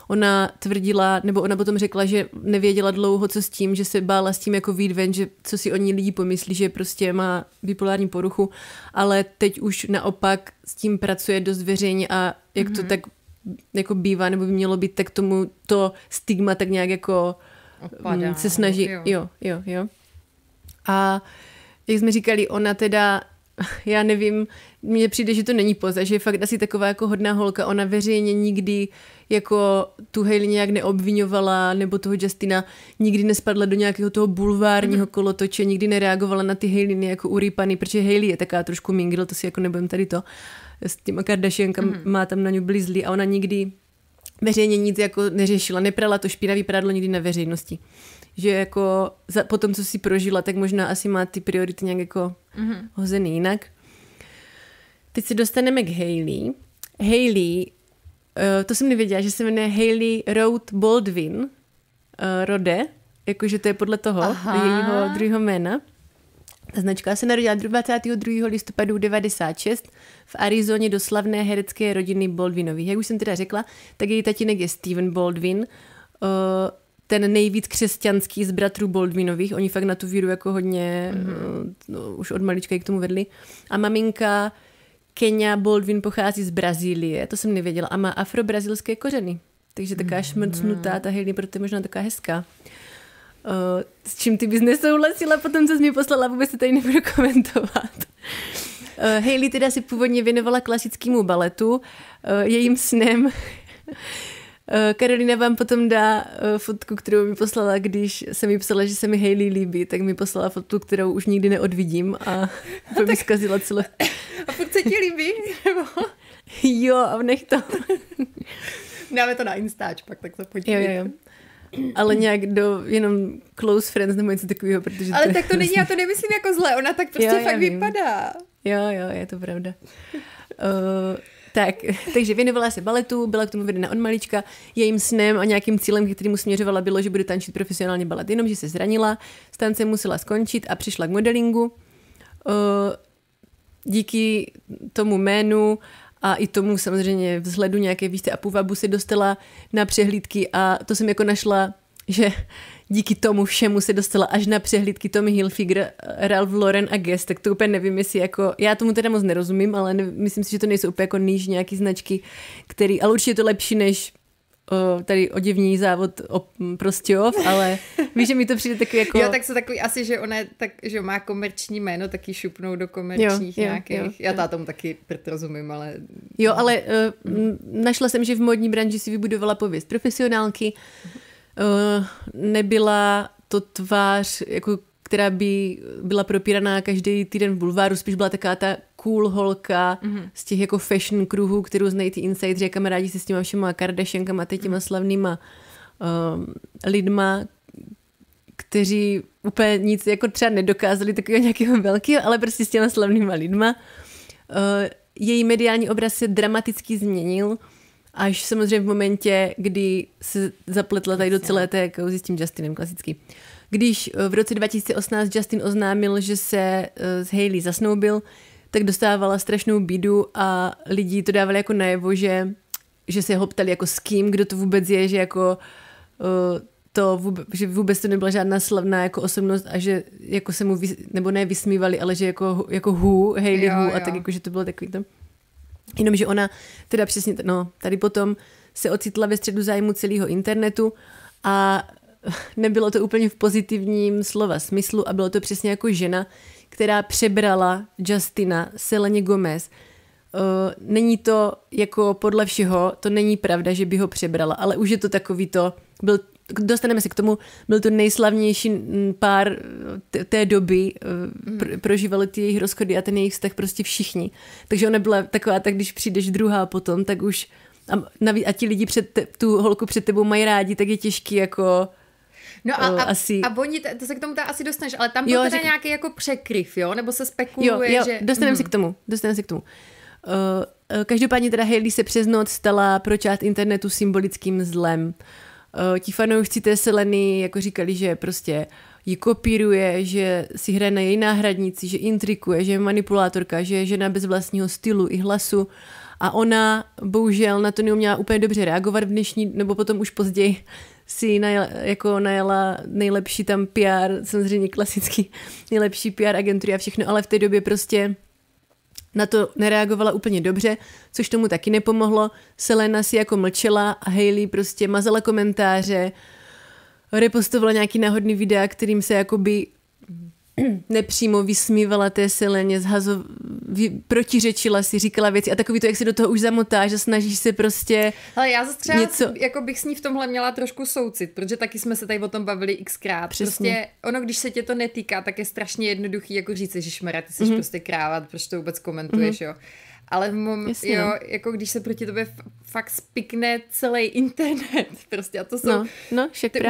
Speaker 2: Ona tvrdila, nebo ona potom řekla, že nevěděla dlouho, co s tím, že se bála s tím jako vyjít ven, že co si o ní lidi pomyslí, že prostě má bipolární poruchu, ale teď už naopak s tím pracuje dost veřejně a jak to tak jako bývá, nebo by mělo být, tak tomu to stigma tak nějak jako odpadá, se snaží. Jo. A jak jsme říkali, ona teda já nevím, mně přijde, že to není poza, že je fakt asi taková jako hodná holka. Ona veřejně nikdy jako tu Hailey nějak neobvinovala, nebo toho Justina nikdy nespadla do nějakého toho bulvárního kolotoče, nikdy nereagovala na ty Hailey jako urýpaný, protože Hailey je taká trošku mingl, to si jako nebudem tady to, s těma Kardashiankama má tam na ňu blizlí a ona nikdy veřejně nic jako neřešila, neprala to špinavý prádlo nikdy na veřejnosti. Že jako po tom, co si prožila, tak možná asi má ty priority nějak jako hozený jinak. Teď se dostaneme k Hailey. Hailey, to jsem nevěděla, že se jmenuje Hailey Rode Baldwin, Rode, jakože to je podle toho, jejího druhého jména. Ta značka se narodila 22. listopadu 96 v Arizoně do slavné herecké rodiny Baldwinových. Jak už jsem teda řekla, tak její tatínek je Steven Baldwin, ten nejvíc křesťanský z bratrů Baldwinových. Oni fakt na tu víru jako hodně už od malička ji k tomu vedli. A maminka Kenya Baldwin pochází z Brazílie, to jsem nevěděla, a má afrobrazilské kořeny. Takže taká šmrcnutá, ta Hailey proto je možná taková hezká. S čím ty bys nesouhlasila potom, co jsi mi poslala, vůbec se tady nebudu komentovat. Hailey teda si původně věnovala klasickému baletu. Jejím snem Karolina vám potom dá fotku, kterou mi poslala, když jsem mi psala, že se mi Hailey líbí, tak mi poslala fotku, kterou už nikdy neodvidím a to mi zkazila celé.
Speaker 1: A furt se ti líbí?
Speaker 2: Jo, a nech to.
Speaker 1: Dáme to na Instač pak, tak to podívejte.
Speaker 2: Jo. Ale nějak jenom close friends nebo něco takového, protože...
Speaker 1: Ale tak to není, já to nemyslím jako zle, ona tak prostě fakt vypadá.
Speaker 2: Jo, je to pravda. Takže věnovala se baletu, byla k tomu vedena od malička. Jejím snem a nějakým cílem, kterému směřovala, bylo, že bude tančit profesionálně balet. Jenomže se zranila, s tancem musela skončit a přišla k modelingu. Díky tomu jménu a i tomu samozřejmě vzhledu nějaké výšce a půvabu se dostala na přehlídky a to jsem jako našla, že díky tomu všemu se dostala až na přehlídky Tommy Hilfiger, Ralph Lauren a Guess, tak to úplně nevím, jestli jako, já tomu teda moc nerozumím, ale myslím si, že to nejsou úplně jako níž nějaký značky, ale určitě je to lepší než tady oděvní závod Prostějov, ale víš, že mi to přijde takový jako...
Speaker 1: Jo, tak jsou takový asi, že ona tak, že má komerční jméno, taky šupnou do komerčních nějakých. Já tomu taky rozumím, ale...
Speaker 2: Jo, ale našla jsem, že v módní branži si vybudovala pověst profesionálky. Nebyla to tvář, jako, která by byla propíraná každý týden v bulváru, spíš byla taková ta cool holka z těch jako fashion kruhů, kterou znají ty insiders, že kamarádi se s těma všema Kardashiankama a těma slavnýma lidma, kteří úplně nic jako třeba nedokázali takového nějakého velkého, ale prostě s těma slavnýma lidma. Její mediální obraz se dramaticky změnil, až samozřejmě v momentě, kdy se zapletla tady do celé té kauzy s tím Justinem klasicky. Když v roce 2018 Justin oznámil, že se s Hailey zasnoubil, tak dostávala strašnou bídu a lidi to dávali jako najevo, že se ho ptali jako s kým, kdo to vůbec je, že jako že vůbec to nebyla žádná slavná jako osobnost a že jako se mu nebo ne vysmívali, ale že jako Hailey a tak jako, že to bylo takový to. Jenomže ona teda přesně, tady potom se ocitla ve středu zájmu celého internetu a nebylo to úplně v pozitivním slova smyslu a bylo to přesně jako žena, která přebrala Justina Selena Gomez. Není to jako podle všeho, to není pravda, že by ho přebrala, ale už je to takový to, dostaneme se k tomu, byl to nejslavnější pár té doby, prožívali ty jejich rozchody a ten jejich vztah prostě všichni. Takže ona byla taková, tak když přijdeš druhá potom, tak už a ti lidi tu holku před tebou mají rádi, tak je těžký jako...
Speaker 1: No a oni, to se k tomu asi dostaneš, ale tam byl teda nějaký jako překryv, jo? Nebo se spekuluje, že...
Speaker 2: dostaneme se k tomu. Každopádně teda Hailey se přes noc stala pro část internetu symbolickým zlem. Ti fanoušci té Seleny jako říkali, že prostě ji kopíruje, že si hraje na její náhradnici, že intrikuje, že je manipulátorka, že je žena bez vlastního stylu i hlasu a ona bohužel na to neuměla úplně dobře reagovat v dnešní, nebo potom už později si najala nejlepší tam PR, samozřejmě klasický nejlepší PR agentury a všechno, ale v té době prostě na to nereagovala úplně dobře, což tomu taky nepomohlo. Selena si jako mlčela a Hailey prostě mazala komentáře, repostovala nějaký náhodný videa, kterým se jakoby nepřímo vysmívala té Seleně, protiřečila si, říkala věci a takový to, jak se do toho už zamotáš a snažíš se prostě
Speaker 1: ale já zase třeba něco... jako bych s ní v tomhle měla trošku soucit, protože taky jsme se tady o tom bavili xkrát.
Speaker 2: Přesně.
Speaker 1: Prostě ono, když se tě to netýká, tak je strašně jednoduchý jako říct, ježišmarja, ty jsi prostě kráva, proč to vůbec komentuješ, jo. Ale jo, jako když se proti tobě fakt spikne celý internet, prostě a to jsou
Speaker 2: to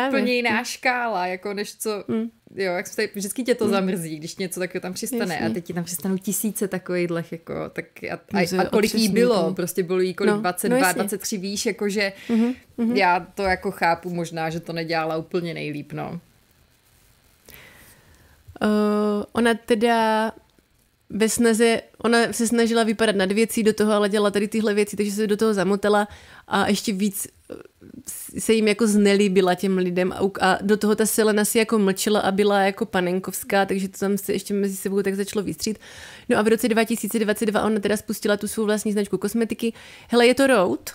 Speaker 1: úplně jiná škála, jako než co, jo, jak jsme tady, vždycky tě to zamrzí, když něco takového tam přistane. Jasně. A teď ti tam přistanou tisíce takovýchhlech, jako, tak a kolik jí bylo, prostě bylo jí kolik, 22, 23, víš, jakože já to jako chápu možná, že to nedělala úplně nejlíp, no.
Speaker 2: Ona teda ve snaze, ona se snažila vypadat nad věcí do toho, ale dělala tady tyhle věci, takže se do toho zamotala a ještě víc se jim jako znelíbila těm lidem a do toho ta Selena si jako mlčela a byla jako panenkovská, takže to tam se ještě mezi sebou tak začalo vystřít. No a v roce 2022 ona teda spustila tu svou vlastní značku kosmetiky. Hele, je to Rhode?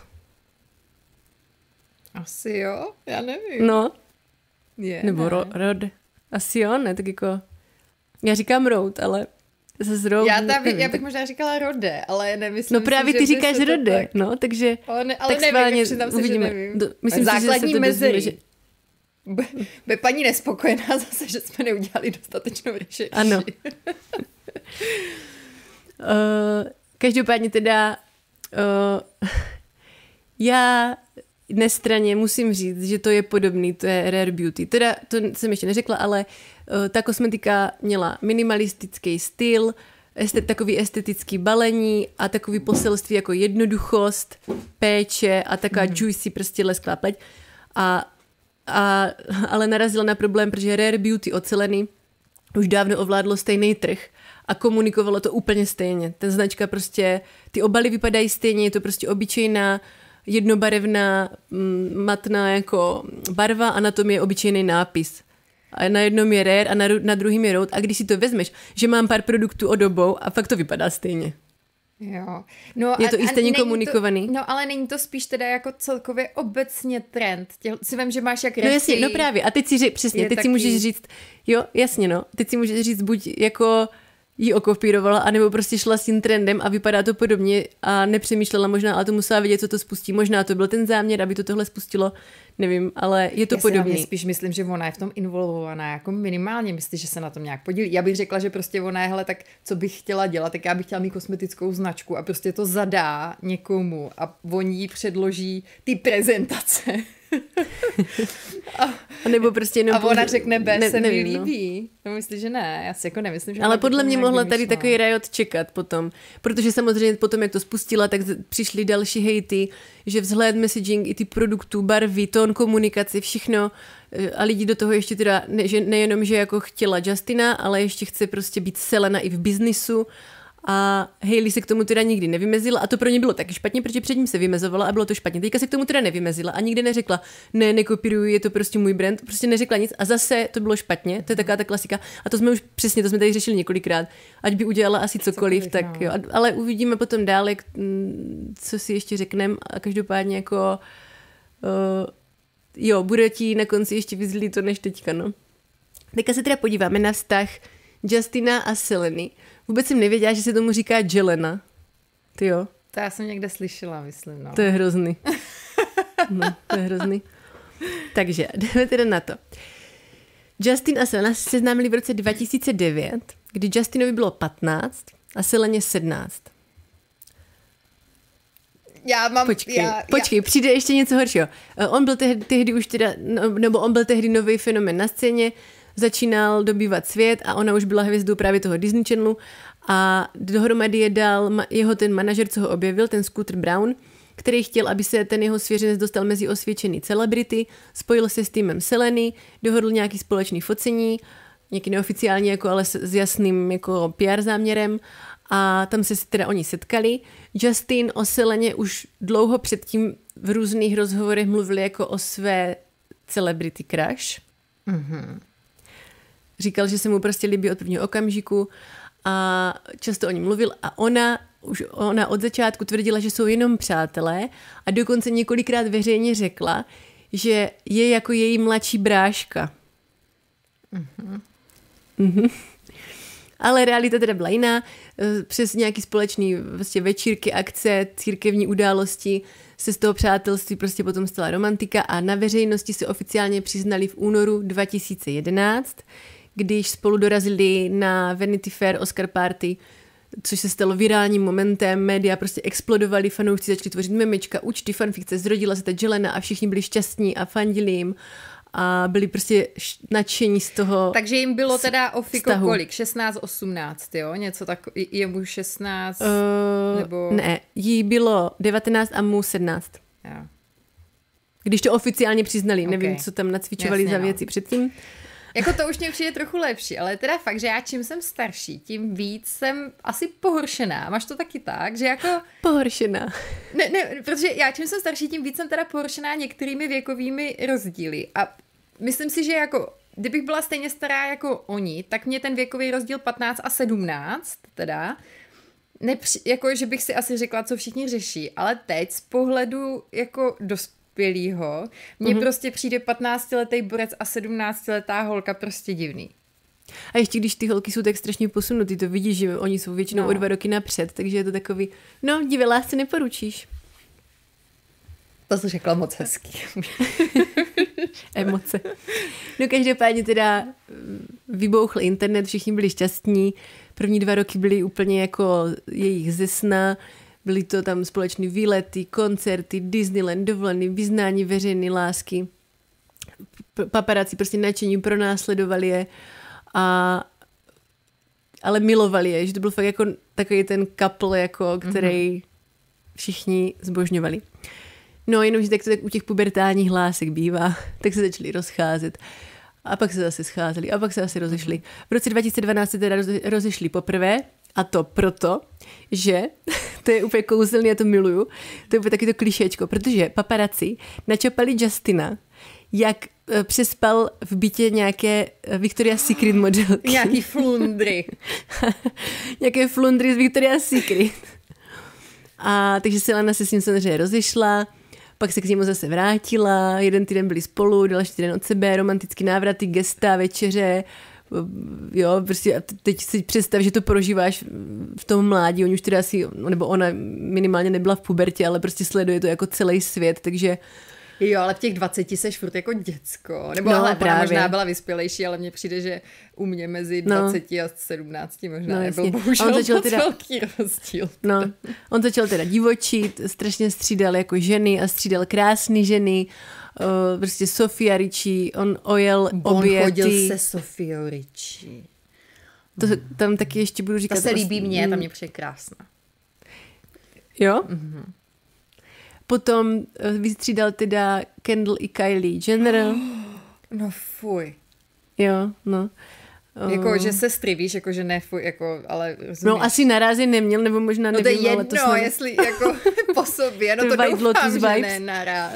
Speaker 1: Asi jo, já nevím.
Speaker 2: No. Nebo Rhode. Asi jo, ne, tak jako já říkám Rhode, ale
Speaker 1: já bych možná říkala Rode, ale nemyslím
Speaker 2: no právě
Speaker 1: si,
Speaker 2: ty říkáš Rode, no, takže
Speaker 1: ale
Speaker 2: tak
Speaker 1: nevím, přiznám se, že nevím.
Speaker 2: Myslím
Speaker 1: základní mezery.
Speaker 2: Že...
Speaker 1: Bude paní nespokojená zase, že jsme neudělali dostatečnou rešerši.
Speaker 2: Ano. Každopádně teda já nestraně musím říct, že to je podobný, to je Rare Beauty. Teda to jsem ještě neřekla, ale ta kosmetika měla minimalistický styl, takový estetický balení a takový poselství jako jednoduchost, péče a taková juicy prostě lesklá pleť. Ale narazila na problém, protože Rare Beauty od Seleny už dávno ovládlo stejný trh a komunikovalo to úplně stejně. Ta značka prostě, ty obaly vypadají stejně, je to prostě obyčejná jednobarevná, matná jako barva a na tom je obyčejný nápis. A na jednom je Rare a na druhým je Rhode. A když si to vezmeš, že mám pár produktů od obou a fakt to vypadá stejně.
Speaker 1: Jo. No
Speaker 2: je to i stejně komunikovaný.
Speaker 1: No ale není to spíš teda jako celkově obecně trend. Si vím, že máš jak
Speaker 2: No jasně, no právě. A teď si přesně, teď si můžeš říct, jo, jasně no, teď si můžeš říct buď jako ji okopírovala, anebo prostě šla s tím trendem a vypadá to podobně a nepřemýšlela možná, ale to musela vědět, co to spustí. Možná to byl ten záměr, aby to tohle spustilo, nevím, ale je to podobné.
Speaker 1: Já spíš myslím, že ona je v tom involvovaná, jako minimálně myslíš, že se na tom nějak podílí. Já bych řekla, že prostě ona je, hele, tak co bych chtěla dělat, tak já bych chtěla mít kosmetickou značku a prostě to zadá někomu a oni jí předloží ty prezentace.
Speaker 2: A nebo prostě jenom
Speaker 1: a ona řekne se mi líbí. No myslíš, že ne? Já si jako nemyslím, že...
Speaker 2: Ale podle mě mohla tady takový riot čekat potom. Protože samozřejmě potom, jak to spustila, tak přišly další hejty, že vzhled, messaging, i ty produktů, barvy, tón komunikace, všechno. A lidi do toho ještě teda, nejenom, že jako chtěla Justina, ale ještě chce prostě být Selena i v biznisu. A Hailey se k tomu teda nikdy nevymezila a to pro ně bylo taky špatně, protože před ním se vymezovala a bylo to špatně. Teďka se k tomu teda nevymezila a nikdy neřekla, ne, nekopíruji, je to prostě můj brand, prostě neřekla nic a zase to bylo špatně, to je taková ta klasika a to jsme už přesně, to jsme tady řešili několikrát, ať by udělala asi cokoliv, tak no. Jo, ale uvidíme potom dále, co si ještě řekneme a každopádně jako jo, bude ti na konci ještě vyzlý to než teďka, no. Teďka se teda podíváme na vztah Justina a Seleny. Vůbec jsem nevěděla, že se tomu říká Jelena. Ty jo?
Speaker 1: To já jsem někde slyšela, myslím, no.
Speaker 2: To je hrozný. No, to je hrozný. Takže, jdeme teda na to. Justin a Selena se seznámili v roce 2009, kdy Justinovi bylo 15 a Seleně 17. Počkej, přijde ještě něco horšího. On byl tehdy už teda, nebo on byl tehdy nový fenomén na scéně, začínal dobývat svět a ona už byla hvězdou právě toho Disney Channelu a dohromady je dal jeho ten manažer, co ho objevil, ten Scooter Brown, který chtěl, aby se ten jeho svěřenec dostal mezi osvědčený celebrity, spojil se s týmem Seleny, dohodl nějaký společný focení, nějaký neoficiální, jako, ale s jasným jako PR záměrem a tam se teda oni setkali. Justin o Seleně už dlouho předtím v různých rozhovorech mluvil jako o své celebrity crush.
Speaker 1: Mhm.
Speaker 2: Říkal, že se mu prostě líbí od prvního okamžiku a často o ní mluvil a ona od začátku tvrdila, že jsou jenom přátelé a dokonce několikrát veřejně řekla, že je jako její mladší bráška.
Speaker 1: Mhm.
Speaker 2: Mhm. Ale realita teda byla jiná. Přes nějaký společný vlastně večírky, akce, církevní události se z toho přátelství prostě potom stala romantika a na veřejnosti se oficiálně přiznali v únoru 2011, když spolu dorazili na Vanity Fair Oscar Party, což se stalo virálním momentem, média prostě explodovaly, fanoušci začali tvořit memečka, účty, fanfikce, zrodila se ta Jelena a všichni byli šťastní a fandili jim a byli prostě nadšení z toho.
Speaker 1: Takže jim bylo teda o fiko kolik? 16, 18, jo? Něco tak, je mu 16, nebo...
Speaker 2: Ne, jí bylo 19 a mu 17.
Speaker 1: Jo.
Speaker 2: Když to oficiálně přiznali, nevím, co tam nacvičovali za věci předtím.
Speaker 1: Jako to už mě přijde trochu lepší, ale teda fakt, že já čím jsem starší, tím víc jsem asi pohoršená. Máš to taky tak, že jako...
Speaker 2: Pohoršená.
Speaker 1: Ne, protože já čím jsem starší, tím víc jsem teda pohoršená některými věkovými rozdíly. A myslím si, že jako, kdybych byla stejně stará jako oni, tak mě ten věkový rozdíl 15 a 17 teda, jako, že bych si asi řekla, co všichni řeší, ale teď z pohledu jako dospělýho, mně prostě přijde 15letý borec a 17letá holka prostě divný.
Speaker 2: A ještě když ty holky jsou tak strašně posunutý, to vidíš, že oni jsou většinou o 2 roky napřed, takže je to takový, no divě, lásce neporučíš.
Speaker 1: To jsi řekla moc hezky.
Speaker 2: Emoce. No každopádně teda vybouchl internet, všichni byli šťastní, první 2 roky byly úplně jako jejich ze sna, byly to tam společné výlety, koncerty, Disneyland, dovolený, vyznání veřejné lásky. Paparazzi prostě nadšení pronásledovali je, ale milovali je, že to byl fakt jako takový ten couple, jako, který všichni zbožňovali. No jenomže tak to tak u těch pubertálních hlásek bývá, tak se začali rozcházet. A pak se zase scházeli a pak se zase rozešli. V roce 2012 se teda rozešli poprvé a to proto, že, to je úplně kouzelný, já to miluju, to je úplně taky to klišéčko, protože paparazzi načapali Justina, jak přespal v bytě nějaké Victoria's Secret modelky.
Speaker 1: Nějaký flundry.
Speaker 2: Nějaké flundry z Victoria's Secret. A takže Selena se s ním samozřejmě rozešla, pak se k němu zase vrátila, jeden týden byli spolu, další týden od sebe, romantický návraty, gesta, večeře, jo, prostě teď si představ, že to prožíváš v tom mládí, oni už teda asi, nebo ona minimálně nebyla v pubertě, ale prostě sleduje to jako celý svět, takže...
Speaker 1: Jo, ale v těch 20 seš furt jako děcko. Nebo ale možná byla vyspělejší, ale mně přijde, že u mě mezi 20 a 17 možná nebyl bohužel moc velký rozdíl.
Speaker 2: No, on začal teda divočit, strašně střídal jako ženy a střídal krásné ženy, prostě Sofia Richie, on ojel obě
Speaker 1: On chodil se Sofiou Richie.
Speaker 2: To tam taky ještě budu říkat.
Speaker 1: To se líbí mně, tam mě přijde krásná.
Speaker 2: Jo? Potom vystřídal teda Kendall i Kylie Jenner.
Speaker 1: No fuj.
Speaker 2: Jo, no.
Speaker 1: Jako, že sestry, víš, jako, že ne fuj, jako, ale rozumíš.
Speaker 2: No asi narázy neměl, nebo možná nevím.
Speaker 1: No to je jedno, to jestli jako po sobě, no to doufám, že ne naraz.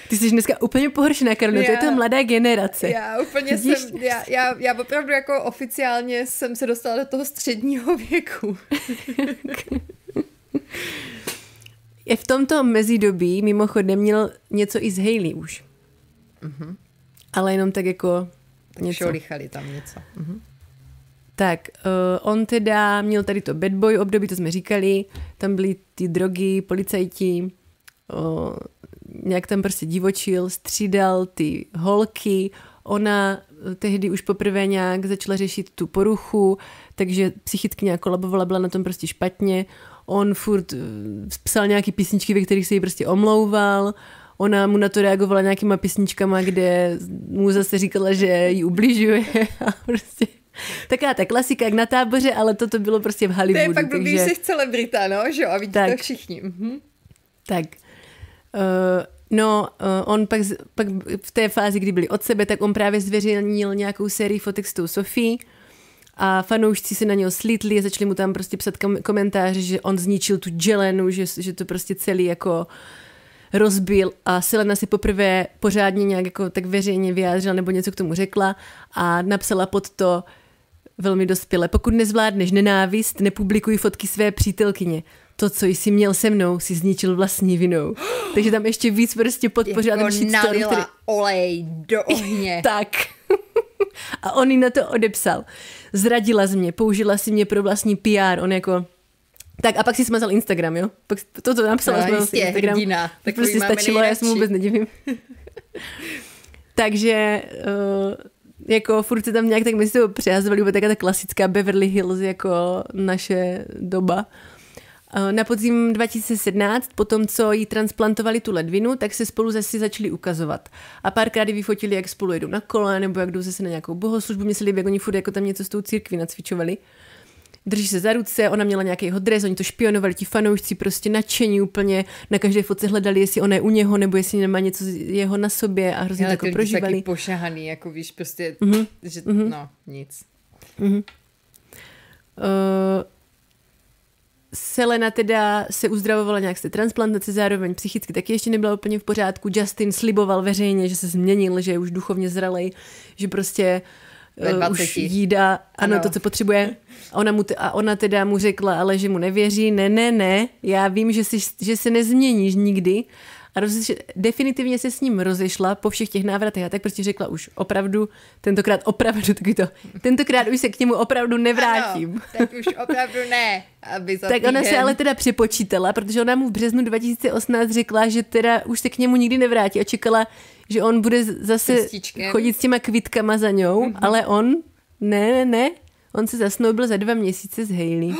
Speaker 2: Ty jsi dneska úplně pohoršená, Karolina, to je ta mladá generace.
Speaker 1: Já úplně já opravdu jako oficiálně jsem se dostala do toho středního věku.
Speaker 2: Je v tomto mezidobí mimochodem měl něco i s Hailey už. Ale jenom tak jako něco.
Speaker 1: Šolichali tam něco.
Speaker 2: Tak, on teda měl tady to bad boy období, to jsme říkali, tam byly ty drogy, policajti, nějak tam prostě divočil, střídal ty holky, ona tehdy už poprvé nějak začala řešit tu poruchu, takže psychicky nějak kolabovala, byla na tom prostě špatně. On furt psal nějaký písničky, ve kterých se jí prostě omlouval. Ona mu na to reagovala nějakýma písničkama, kde mu zase říkala, že jí ubližuje. A prostě taková ta klasika, jak na táboře, ale toto bylo prostě v Hollywoodu.
Speaker 1: To je pak blbý, že jsi celebrita, no? Že? A vidíte to všichni.
Speaker 2: Tak. On pak v té fázi, kdy byli od sebe, tak on právě zveřejnil nějakou sérii fotek s tou Sophie a fanoušci se na něho slítli a začali mu tam prostě psat komentáře, že on zničil tu Jelenu, že to prostě celý jako rozbil a Selena si poprvé pořádně nějak jako tak veřejně vyjádřila nebo něco k tomu řekla a napsala pod to velmi dospěle. Pokud nezvládneš nenávist, nepublikuj fotky své přítelkyně. To, co jsi měl se mnou, si zničil vlastní vinou. Takže tam ještě víc prostě podpořila
Speaker 1: jako nalila olej do ohně.
Speaker 2: Tak. A on jí na to odepsal. zradila jsi mě, použila si mě pro vlastní PR, on jako... Tak a pak si smazal Instagram, jo? Pak toto napsala, smazal si Instagram.
Speaker 1: Hrdina,
Speaker 2: prostě stačilo, já se mu vůbec nedivím. Takže jako furt se tam nějak tak my si to přehazovali, byla taková ta klasická Beverly Hills jako naše doba. Na podzim 2017, potom co jí transplantovali tu ledvinu, tak se spolu zase začali ukazovat. A párkrát vyfotili, jak spolu jedou na kole, nebo jak jdou zase na nějakou bohoslužbu, mysleli, jak oni furt jako tam něco s tou církví nacvičovali. Drží se za ruce, ona měla nějaký dres, oni to špionovali, ti fanoušci prostě nadšení úplně, na každé fotce hledali, jestli ona je u něho, nebo jestli nemá něco jeho na sobě a hrozně to jako prožívali.
Speaker 1: Taky pošahaný, jako víš, prostě, že, no, nic.
Speaker 2: Selena teda se uzdravovala nějak z té transplantace, zároveň psychicky taky ještě nebyla úplně v pořádku. Justin sliboval veřejně, že se změnil, že je už duchovně zralej, že prostě už jídá, ano, to, co potřebuje. A ona teda mu řekla, ale že mu nevěří, ne, já vím, že se nezměníš nikdy. A definitivně se s ním rozešla po všech těch návratech a tak prostě řekla už opravdu, tentokrát už se k němu opravdu nevrátím.
Speaker 1: Ano, tak už opravdu ne. Aby
Speaker 2: tak ona se ale teda přepočítala, protože ona mu v březnu 2018 řekla, že teda už se k němu nikdy nevrátí a čekala, že on bude zase chodit s těma kvitkama za ňou, ale on, ne, on se zasnoubil za 2 měsíce s Hailey.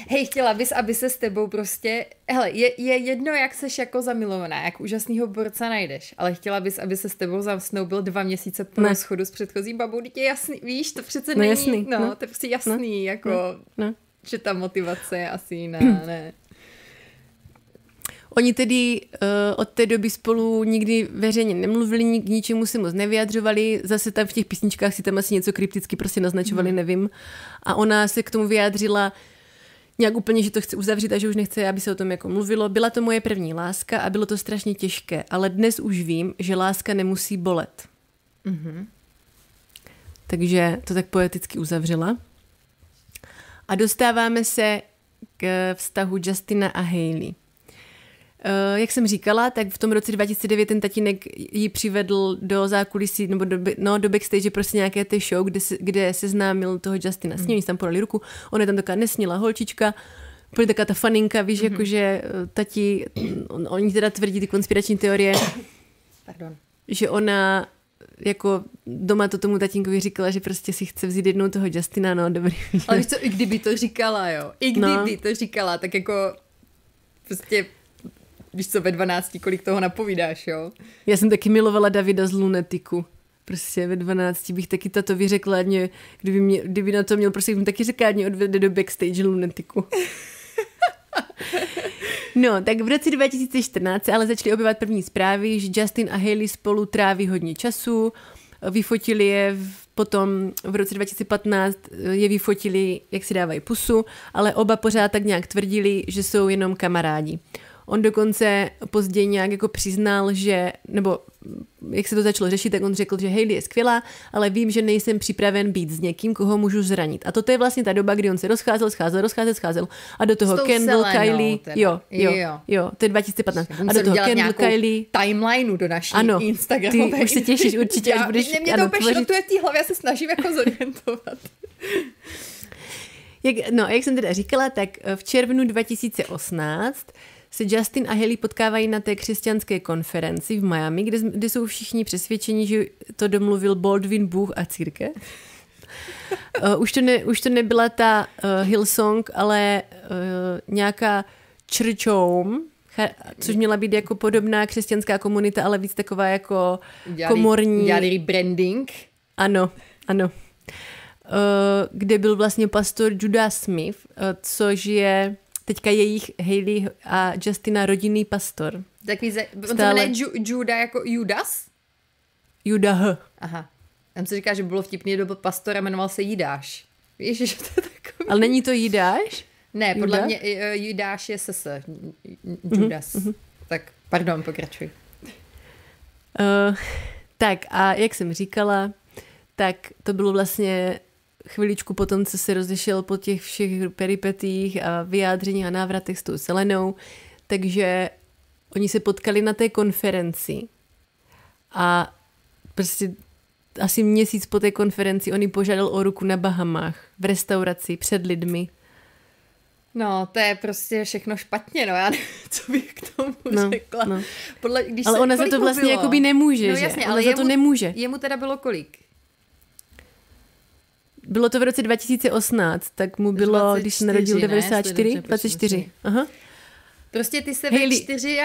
Speaker 1: Hej, chtěla bys, aby se s tebou prostě... Hele, je jedno, jak seš jako zamilovaná, jak úžasnýho borca najdeš, ale chtěla bys, aby se s tebou zasnoubil 2 měsíce po rozchodu s předchozí babou. Teď je jasný, víš, to přece není...
Speaker 2: Jasný,
Speaker 1: to je prostě jasný, jako... Že ta motivace je asi jiná, ne?
Speaker 2: Oni tedy od té doby spolu nikdy veřejně nemluvili, k ničemu se moc nevyjadřovali, zase tam v těch písničkách si tam asi něco krypticky prostě naznačovali, nevím. A ona se k tomu vyjádřila nějak úplně, že to chce uzavřít a že už nechce, aby se o tom jako mluvilo. Byla to moje první láska a bylo to strašně těžké, ale dnes už vím, že láska nemusí bolet. Takže to tak poeticky uzavřela. A dostáváme se k vztahu Justina a Hailey. Jak jsem říkala, tak v tom roce 2009 ten tatínek ji přivedl do zákulisí, nebo do backstage prostě nějaké té show, kde se známil toho Justina s ním, oni tam podali ruku, ona je tam taková nesmělá holčička, úplně taková ta faninka, víš, jakože tati, oni teda tvrdí ty konspirační teorie, že ona jako doma to tomu tatínkovi říkala, že prostě si chce vzít jednou toho Justina, no dobrý.
Speaker 1: Ale víš co, i kdyby to říkala, jo, to říkala, tak jako prostě... Víš co, ve 12, kolik toho napovídáš, jo?
Speaker 2: Já jsem taky milovala Davida z Lunatiku. Prostě ve 12 bych taky tato vyřekla, kdyby na to měl, prostě bych taky řekla, mě odvede do backstage Lunatiku. No, tak v roce 2014 ale začaly objevovat první zprávy, že Justin a Hailey spolu tráví hodně času, vyfotili je potom v roce 2015 je vyfotili, jak si dávají pusu, ale oba pořád tak nějak tvrdili, že jsou jenom kamarádi. On dokonce později nějak jako přiznal, že, nebo jak se to začalo řešit, tak on řekl, že Hailey je skvělá, ale vím, že nejsem připraven být s někým, koho můžu zranit. A toto je vlastně ta doba, kdy on se scházel a do toho Kendall, Kylie, jo, to je 2015. A do toho Kendall, Kylie.
Speaker 1: Timelineu do naší Instagramové.
Speaker 2: Ty už se těšíš určitě, až budeš
Speaker 1: mě to úplně šrotuje v té hlavě, já se snažím jako zorientovat.
Speaker 2: Jak jsem teda říkala, tak v červnu 2018 se Justin a Hailey potkávají na té křesťanské konferenci v Miami, kde jsou všichni přesvědčeni, že to domluvil Baldwin, Bůh a církev. Už to nebyla ta Hillsong, ale nějaká Church Home, což měla být jako podobná křesťanská komunita, ale víc taková jako komorní.
Speaker 1: Dělali rebranding.
Speaker 2: Ano. Kde byl vlastně pastor Judah Smith, což je teďka jejich Hailey a Justina rodinný pastor.
Speaker 1: Takový on se jmenuje Judah jako Judas?
Speaker 2: Judah.
Speaker 1: Aha. Tam se říká, že bylo vtipný, že byl pastor a jmenoval se Jidáš. Víš, že to je takový...
Speaker 2: Ale není to Jidáš?
Speaker 1: Ne, podle mě Jidáš je SS. Judas. Tak, pardon, pokračuj.
Speaker 2: Tak a jak jsem říkala, tak to bylo vlastně chviličku potom, co se rozešel po těch všech peripetích a vyjádřeních a návratech s tou Selenou, takže oni se potkali na té konferenci a prostě asi měsíc po té konferenci on ji požádal o ruku na Bahamách v restauraci před lidmi.
Speaker 1: No, to je prostě všechno špatně, no já nevím, co bych k tomu řekla.
Speaker 2: No.
Speaker 1: Když
Speaker 2: ale ona za to vlastně jakoby nemůže,
Speaker 1: no,
Speaker 2: že?
Speaker 1: Jasně,
Speaker 2: ona
Speaker 1: ale
Speaker 2: za to nemůže.
Speaker 1: Jemu teda bylo kolik?
Speaker 2: Bylo to v roce 2018, tak mu bylo, 24, když se narodil 94, 24. Aha.
Speaker 1: Prostě ty se ve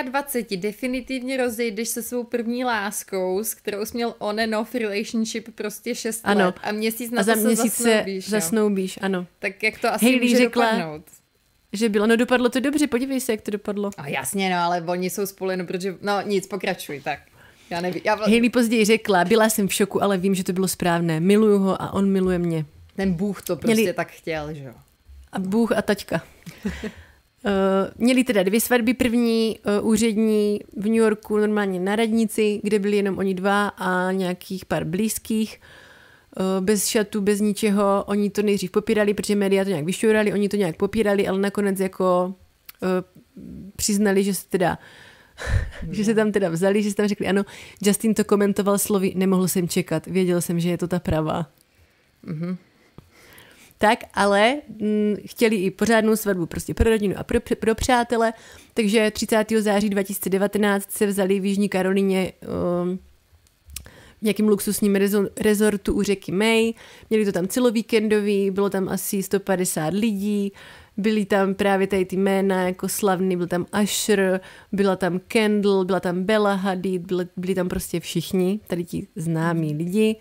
Speaker 1: 24 definitivně rozejdeš se svou první láskou, s kterou jsi měl on and off relationship prostě 6 let a měsíc na to se
Speaker 2: zasnoubíš, ano.
Speaker 1: Tak jak to asi může dopadnout?
Speaker 2: Že bylo, no dopadlo to dobře, podívej se, jak to dopadlo.
Speaker 1: A jasně, no, ale oni jsou spolu jenom, protože, no nic, pokračuj, tak. Já nevím.
Speaker 2: Hailey později řekla, byla jsem v šoku, ale vím, že to bylo správné. Miluju ho a on miluje mě.
Speaker 1: Ten Bůh to prostě tak chtěl, že jo.
Speaker 2: A Bůh a taťka. Měli teda 2 svatby, první úřední v New Yorku normálně na radnici, kde byli jenom oni 2 a nějakých pár blízkých. Bez šatu, bez ničeho. Oni to nejdřív popírali, protože média to nějak vyšťourali, oni to nějak popírali, ale nakonec jako přiznali, že se teda že se tam teda vzali, že se tam řekli ano. Justin to komentoval slovy, nemohl jsem čekat, věděl jsem, že je to ta pravá.
Speaker 1: Mhm.
Speaker 2: Tak, ale chtěli i pořádnou svatbu prostě pro rodinu a pro přátele, takže 30. září 2019 se vzali v Jižní Karolíně v nějakým luxusním rezortu u řeky May. Měli to tam celovíkendový, bylo tam asi 150 lidí, byli tam právě tady ty jména jako slavný, byl tam Usher, byla tam Kendall, byla tam Bella Hadid, byli tam prostě všichni, tady ti známí lidi.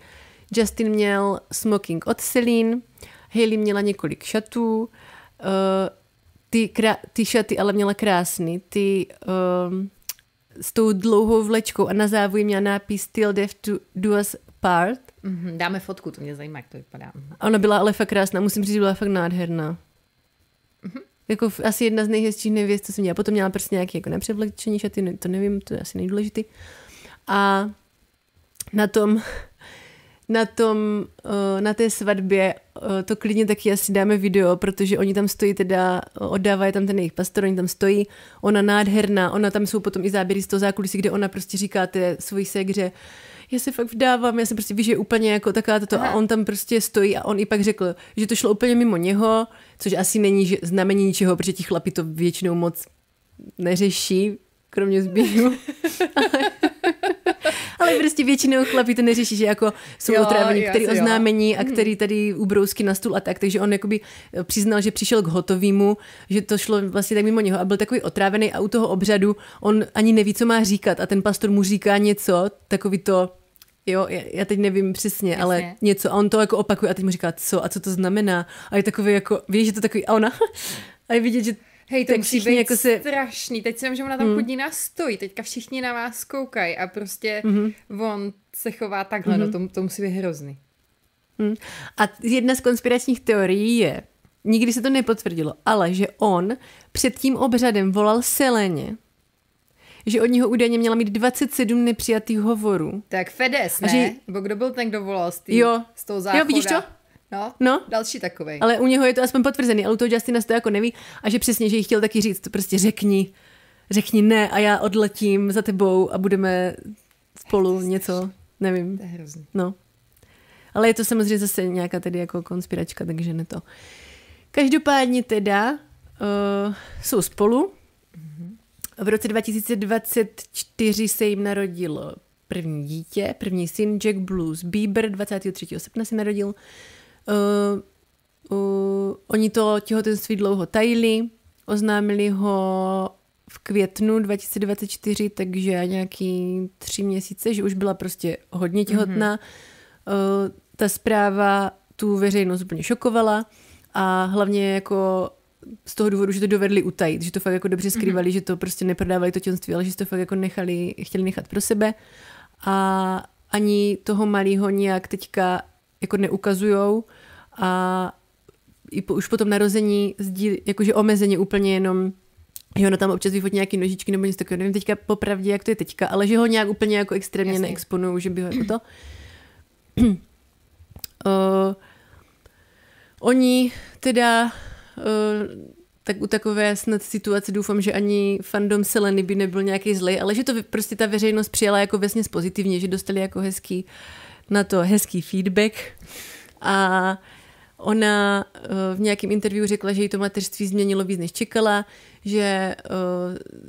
Speaker 2: Justin měl smoking od Celine, Hailey měla několik šatů, ty šaty ale měla krásný, ty s tou dlouhou vlečkou a na závoji měla nápis Till Death Do Us Part.
Speaker 1: Dáme fotku, to mě zajímá, jak to vypadá.
Speaker 2: A ona byla ale fakt krásná, musím říct, že byla fakt nádherná. Jako asi jedna z nejhezčích nevěst, co jsem měla. Potom měla prostě nějaké jako nepřevlečení šaty, to nevím, to je asi nejdůležitý. A na té svatbě to klidně taky asi dáme video, protože oni tam stojí teda, oddávají tam ten jejich pastor, oni tam stojí, ona nádherná, ona tam jsou potom i záběry z toho zákulisí, kde ona prostě říká té svojí ségře, já se fakt vdávám, já se prostě víš, že úplně jako taková toto a on tam prostě stojí a on i pak řekl, že to šlo úplně mimo něho, což asi není znamení ničeho, protože ti chlapi to většinou moc neřeší, kromě zbývů. Ale prostě většinou chlapi to neřeší, že jako jsou otrávení, který oznámení a který tady ubrousky na stůl a tak, takže on jakoby přiznal, že přišel k hotovýmu, že to šlo vlastně tak mimo něho a byl takový otrávený a u toho obřadu on ani neví, co má říkat a ten pastor mu říká něco, takový to, jo, já teď nevím přesně, jasně. Ale něco a on to jako opakuje a teď mu říká, co a co to znamená a je takový jako, víš, že to takový a ona a je vidět, že
Speaker 1: hej, to musí být jako strašný. Teď si vím, že ona tam chudina stojí. Teďka všichni na vás koukají a prostě on se chová takhle. No to musí být hrozný.
Speaker 2: A jedna z konspiračních teorií je, nikdy se to nepotvrdilo, ale že on před tím obřadem volal Seleně, že od něho údajně měla mít 27 nepřijatých hovorů.
Speaker 1: Tak Fedes, ne? Že... Nebo kdo byl ten, kdo volal z toho záchoda?
Speaker 2: Jo, vidíš to?
Speaker 1: No, další takovej.
Speaker 2: Ale u něho je to aspoň potvrzený, ale u toho Justina to jako neví a že přesně, že jí chtěl taky říct, prostě řekni ne a já odletím za tebou a budeme spolu něco, nevím.
Speaker 1: To je hrozný.
Speaker 2: No. Ale je to samozřejmě zase nějaká tedy jako konspiračka, takže ne to. Každopádně teda jsou spolu. V roce 2024 se jim narodilo první dítě, první syn Jack Blues Bieber, 23. srpna se narodil. Oni to těhotenství dlouho tajili, oznámili ho v květnu 2024, takže nějaký 3 měsíce, že už byla prostě hodně těhotná. Ta zpráva tu veřejnost úplně šokovala a hlavně jako z toho důvodu, že to dovedli utajit, že to fakt jako dobře skrývali, že to prostě neprodávali to těhotenství, ale že to fakt jako chtěli nechat pro sebe a ani toho malýho nějak teďka jako neukazujou a už po tom narození jakože omezeně úplně jenom, že ono tam občas vyfotí nějaký nožičky nebo něco takového, nevím teďka popravdě, jak to je teďka, ale že ho nějak úplně jako extrémně neexponují, že by ho jako to. Oni teda tak u takové snad situace doufám, že ani fandom Seleny by nebyl nějaký zlej, ale že to prostě ta veřejnost přijala jako vesměs pozitivně, že dostali jako hezký na to hezký feedback a ona v nějakém interview řekla, že jí to mateřství změnilo víc, než čekala, že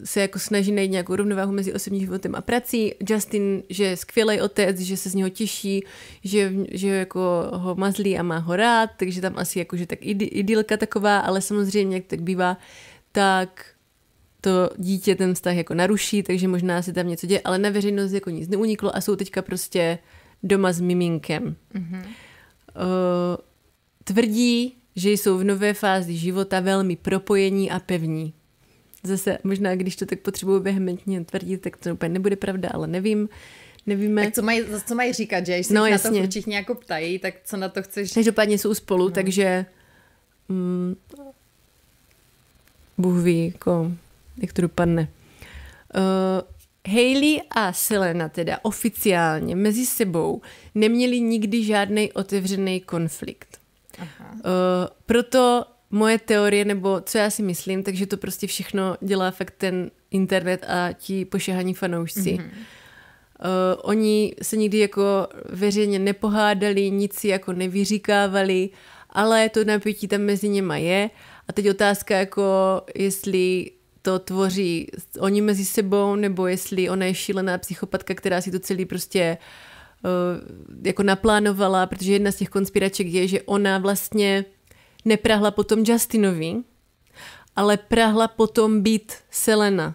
Speaker 2: se jako snaží najít nějakou rovnováhu mezi osobním životem a prací. Justin, že je skvělý otec, že se z něho těší, že jako ho mazlí a má ho rád, takže tam asi jakože tak idylka taková, ale samozřejmě, jak tak bývá, tak to dítě ten vztah jako naruší, takže možná se tam něco děje, ale na veřejnost jako nic neuniklo a jsou teďka prostě doma s miminkem. Mm-hmm. Tvrdí, že jsou v nové fázi života velmi propojení a pevní. Zase možná, když to tak potřebuji vehementně tvrdit, tak to úplně nebude pravda, ale nevíme.
Speaker 1: Tak co mají říkat, že? Když se na to všichni jako ptají, tak co na to chceš?
Speaker 2: Každopádně jsou spolu, takže Bůh ví, jako, jak to dopadne. Hailey a Selena teda oficiálně mezi sebou neměli nikdy žádný otevřený konflikt. Proto moje teorie, nebo co já si myslím, takže to prostě všechno dělá fakt ten internet a ti pošahaní fanoušci. Mm-hmm. Oni se nikdy jako veřejně nepohádali, nic si jako nevyříkávali, ale to napětí tam mezi něma je. A teď otázka jako, jestli to tvoří oni mezi sebou, nebo jestli ona je šílená psychopatka, která si to celý prostě jako naplánovala, protože jedna z těch konspiraček je, že ona vlastně neprahla potom Justinovi, ale prahla potom být Selena.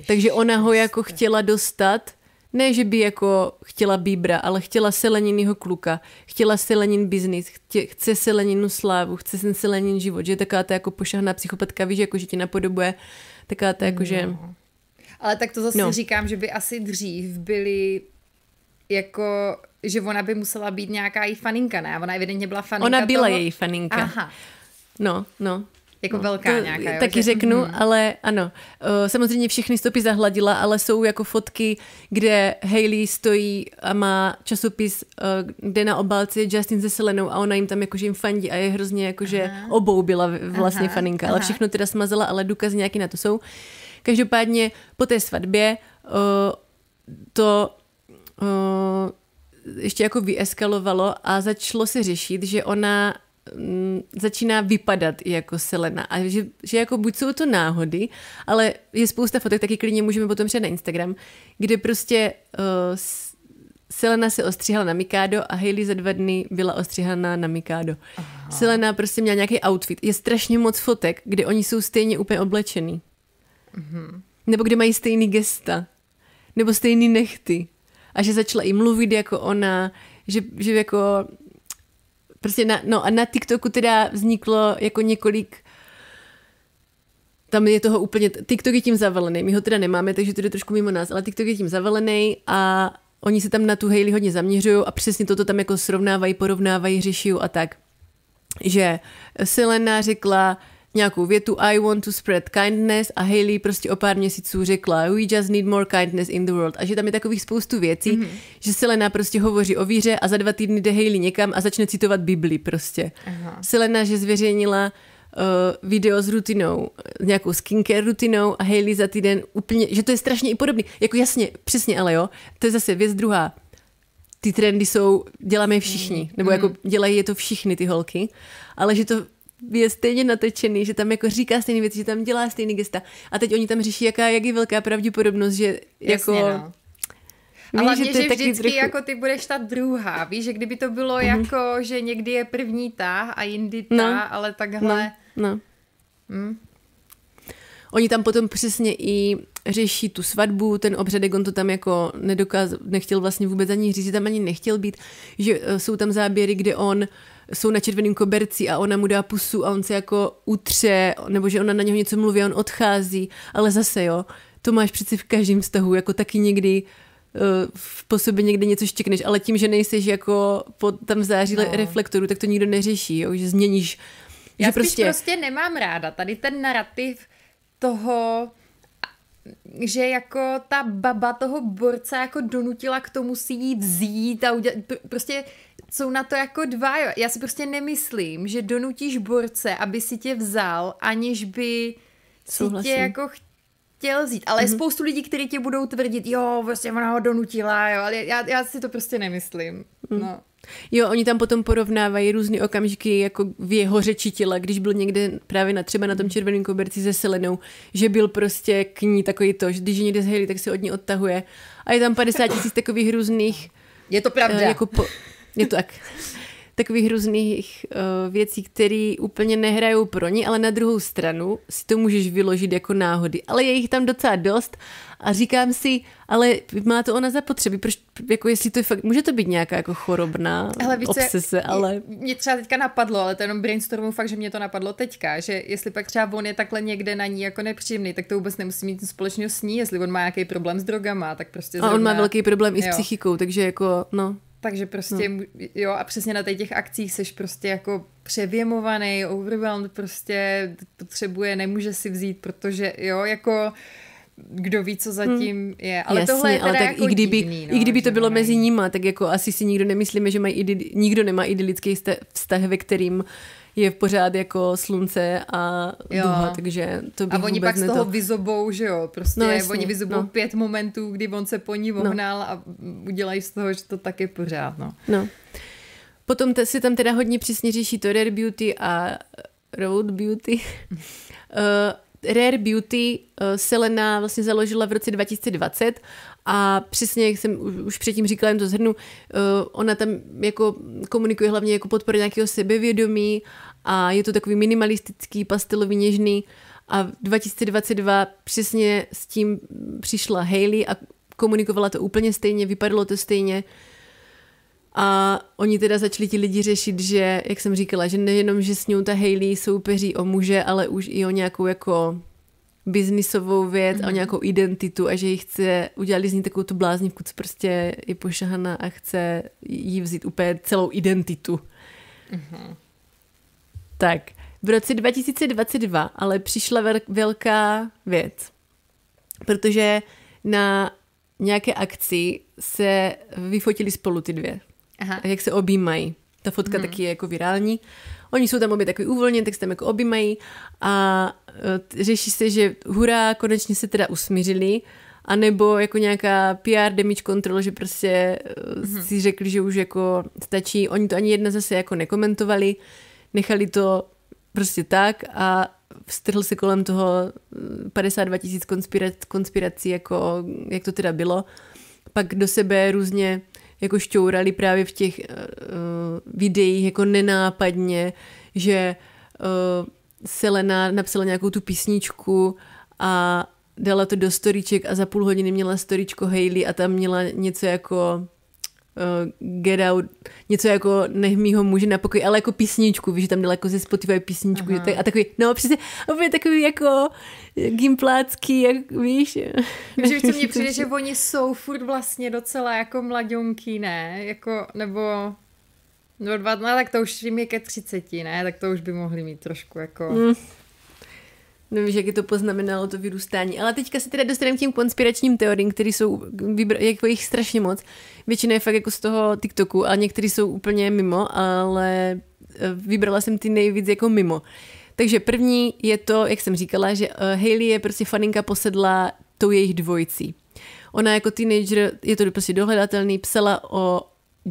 Speaker 2: Takže ona ho jako chtěla dostat, ne, že by jako chtěla Bíbra, ale chtěla Seleninýho kluka, chtěla Selenin biznis, chce Seleninu slávu, chce ten Selenin život, že je taková ta jako pošahná psychopatka, víš, jako že ti napodobuje taková ta jako, že...
Speaker 1: Ale tak to zase říkám, že by asi dřív byly jako, že ona by musela být nějaká její faninka, ne? Ona evidentně byla faninka
Speaker 2: Ona byla
Speaker 1: toho...
Speaker 2: její faninka.
Speaker 1: Aha.
Speaker 2: No.
Speaker 1: Jako velká nějaká, jo?
Speaker 2: Taky řeknu, ale ano. Samozřejmě všechny stopy zahladila, ale jsou jako fotky, kde Hailey stojí a má časopis, kde na obálce je Justin se Selenou a ona jim tam jakože jim fandí a je hrozně jakože obou byla vlastně faninka, ale všechno teda smazala, ale důkazy nějaký na to jsou. Každopádně po té svatbě to ještě jako vyeskalovalo a začalo se řešit, že ona začíná vypadat i jako Selena a že jako buď jsou to náhody, ale je spousta fotek, taky klidně můžeme potom přijít na Instagram, kde prostě Selena se ostříhala na Mikado a Hailey za 2 dny byla ostříhaná na Mikado. Aha. Selena prostě měla nějaký outfit. Je strašně moc fotek, kde oni jsou stejně úplně oblečený. Mhm. Nebo kde mají stejný gesta. Nebo stejný nechty. A že začala i mluvit jako ona, že jako prostě a na TikToku teda vzniklo jako několik, tam je toho úplně, TikTok je tím zavalený, my ho teda nemáme, takže to jde trošku mimo nás, ale TikTok je tím zavalený a oni se tam na tu Hailey hodně zaměřují a přesně toto tam jako srovnávají, porovnávají, řeší a tak. Že Selena řekla nějakou větu I want to spread kindness a Hailey prostě o pár měsíců řekla we just need more kindness in the world a že tam je takových spoustu věcí, že Selena prostě hovoří o víře a za 2 týdny jde Hailey někam a začne citovat Bibli prostě. Aha. Selena, že zveřejnila video s rutinou, nějakou skincare rutinou a Hailey za týden úplně, že to je strašně i podobný. Jako jasně, přesně, ale jo, to je zase věc druhá. Ty trendy děláme všichni, nebo jako dělají je to všichni ty holky, ale že to je stejně natečený, že tam jako říká stejné věci, že tam dělá stejný gesta. A teď oni tam řeší, jak je velká pravděpodobnost, že jako...
Speaker 1: Jasně, no. Ale hlavně, že vždycky trochu... jako ty budeš ta druhá, víš, že kdyby to bylo jako, že někdy je první ta a jindy ta, ale takhle...
Speaker 2: No. Oni tam potom přesně i řeší tu svatbu, ten obřadek, on to tam jako nechtěl vlastně vůbec ani říct, že tam ani nechtěl být, že jsou tam záběry, kde jsou na červeném koberci a ona mu dá pusu a on se jako utře, nebo že ona na něho něco mluví a on odchází, ale zase jo, to máš přeci v každém vztahu, jako taky někdy po sobě někde něco štěkneš, ale tím, že nejseš jako tam v září reflektoru, tak to nikdo neřeší, jo, že změníš.
Speaker 1: Já spíš prostě nemám ráda tady ten narrativ toho, že jako ta baba toho borce jako donutila k tomu si jít vzít a udělat, prostě jsou na to jako 2, jo. Já si prostě nemyslím, že donutíš borce, aby si tě vzal, aniž by si tě jako chtěl vzít, ale je spoustu lidí, kteří ti budou tvrdit, jo, vlastně ona ho donutila, jo, ale já si to prostě nemyslím, no.
Speaker 2: Jo, oni tam potom porovnávají různý okamžiky jako v jeho řeči těla, když byl někde právě třeba na tom červeném koberci se Selenou, že byl prostě k ní takový to, že když je někde s Hailey, tak se od ní odtahuje. A je tam 50 000 takových různých...
Speaker 1: Je to pravda.
Speaker 2: Je to tak. Takových různých věcí, které úplně nehrajou pro ní, ale na druhou stranu si to můžeš vyložit jako náhody. Ale je jich tam docela dost a říkám si, ale má to ona zapotřebí, proč, jako jestli to je fakt, může to být nějaká jako chorobná obsese, ale...
Speaker 1: Mě třeba teďka napadlo, ale to jenom brainstormu fakt, že mě to napadlo teďka, že jestli pak třeba on je takhle někde na ní jako nepříjemný, tak to vůbec nemusí mít společného s ní, jestli on má nějaký problém s drogama, tak prostě zrovna...
Speaker 2: A on má velký problém i s psychikou, takže jako, no...
Speaker 1: Takže prostě, jo, a přesně na těch akcích seš prostě jako převěmovaný, overwhelmed, prostě potřebuje, nemůže si vzít, protože jo, jako kdo ví, co zatím je. Ale jasně, tohle je teda tak jako divný,
Speaker 2: i kdyby to bylo mezi nima, tak jako asi si nikdo nemyslíme, že nikdo nemá idylický vztah, ve kterým je pořád jako slunce a duha, takže to bych
Speaker 1: a oni pak z toho vyzobou, že jo, prostě oni vyzobou 5 momentů, kdy on se po ní vohnal a udělají z toho, že to tak je pořád,
Speaker 2: no. Potom si tam teda hodně přesně řeší to Rare Beauty a Road Beauty. Rare Beauty Selena vlastně založila v roce 2020 a přesně, jak jsem už předtím říkala, jen to shrnu, ona tam jako komunikuje hlavně jako podporu nějakého sebevědomí a je to takový minimalistický, pastelový, něžný a v 2022 přesně s tím přišla Hailey a komunikovala to úplně stejně, vypadalo to stejně a oni teda začali ti lidi řešit, že, jak jsem říkala, že nejenom, že s ní ta Hailey soupeří o muže, ale už i o nějakou jako biznisovou věc, o nějakou identitu a že ji udělali z ní takovou tu bláznivku, co prostě je pošahaná a chce jí vzít úplně celou identitu. Tak, v roce 2022 ale přišla velká věc, protože na nějaké akci se vyfotili spolu ty dvě. Aha. Jak se objímají. Ta fotka taky je jako virální. Oni jsou tam obě takový uvolněni, tak se tam jako objímají a řeší se, že hurá, konečně se teda usmířili, anebo jako nějaká PR damage control, že prostě si řekli, že už jako stačí. Oni to ani jedna zase jako nekomentovali, nechali to prostě tak a vstrhl se kolem toho 52 000 konspirací, jako jak to teda bylo. Pak do sebe různě jako šťourali právě v těch videích jako nenápadně, že Selena napsala nějakou tu písničku a dala to do storíček a za půl hodiny měla storíčko Hailey a tam měla něco jako Get Out, něco jako Nech mýho muže na pokoj, ale jako písničku, víš, že tam dala jako ze Spotify písničku a takový, no přesně, opět takový jako gimplácký, jak víš.
Speaker 1: Víš, co mně přijde, že oni jsou furt vlastně docela jako mladionky, ne? Jako, nebo tak to už jim je ke 30, ne? Tak to už by mohli mít trošku jako...
Speaker 2: Nevíš, jak je to poznamenalo, to vyrůstání. Ale teďka se teda dostaneme k těm konspiračním teoriím, které jsou, jako jich strašně moc. Většina je fakt jako z toho TikToku, a některý jsou úplně mimo, ale vybrala jsem ty nejvíc jako mimo. Takže první je to, jak jsem říkala, že Hailey je prostě faninka posedla tou jejich dvojicí. Ona jako teenager, je to prostě dohledatelný, psala o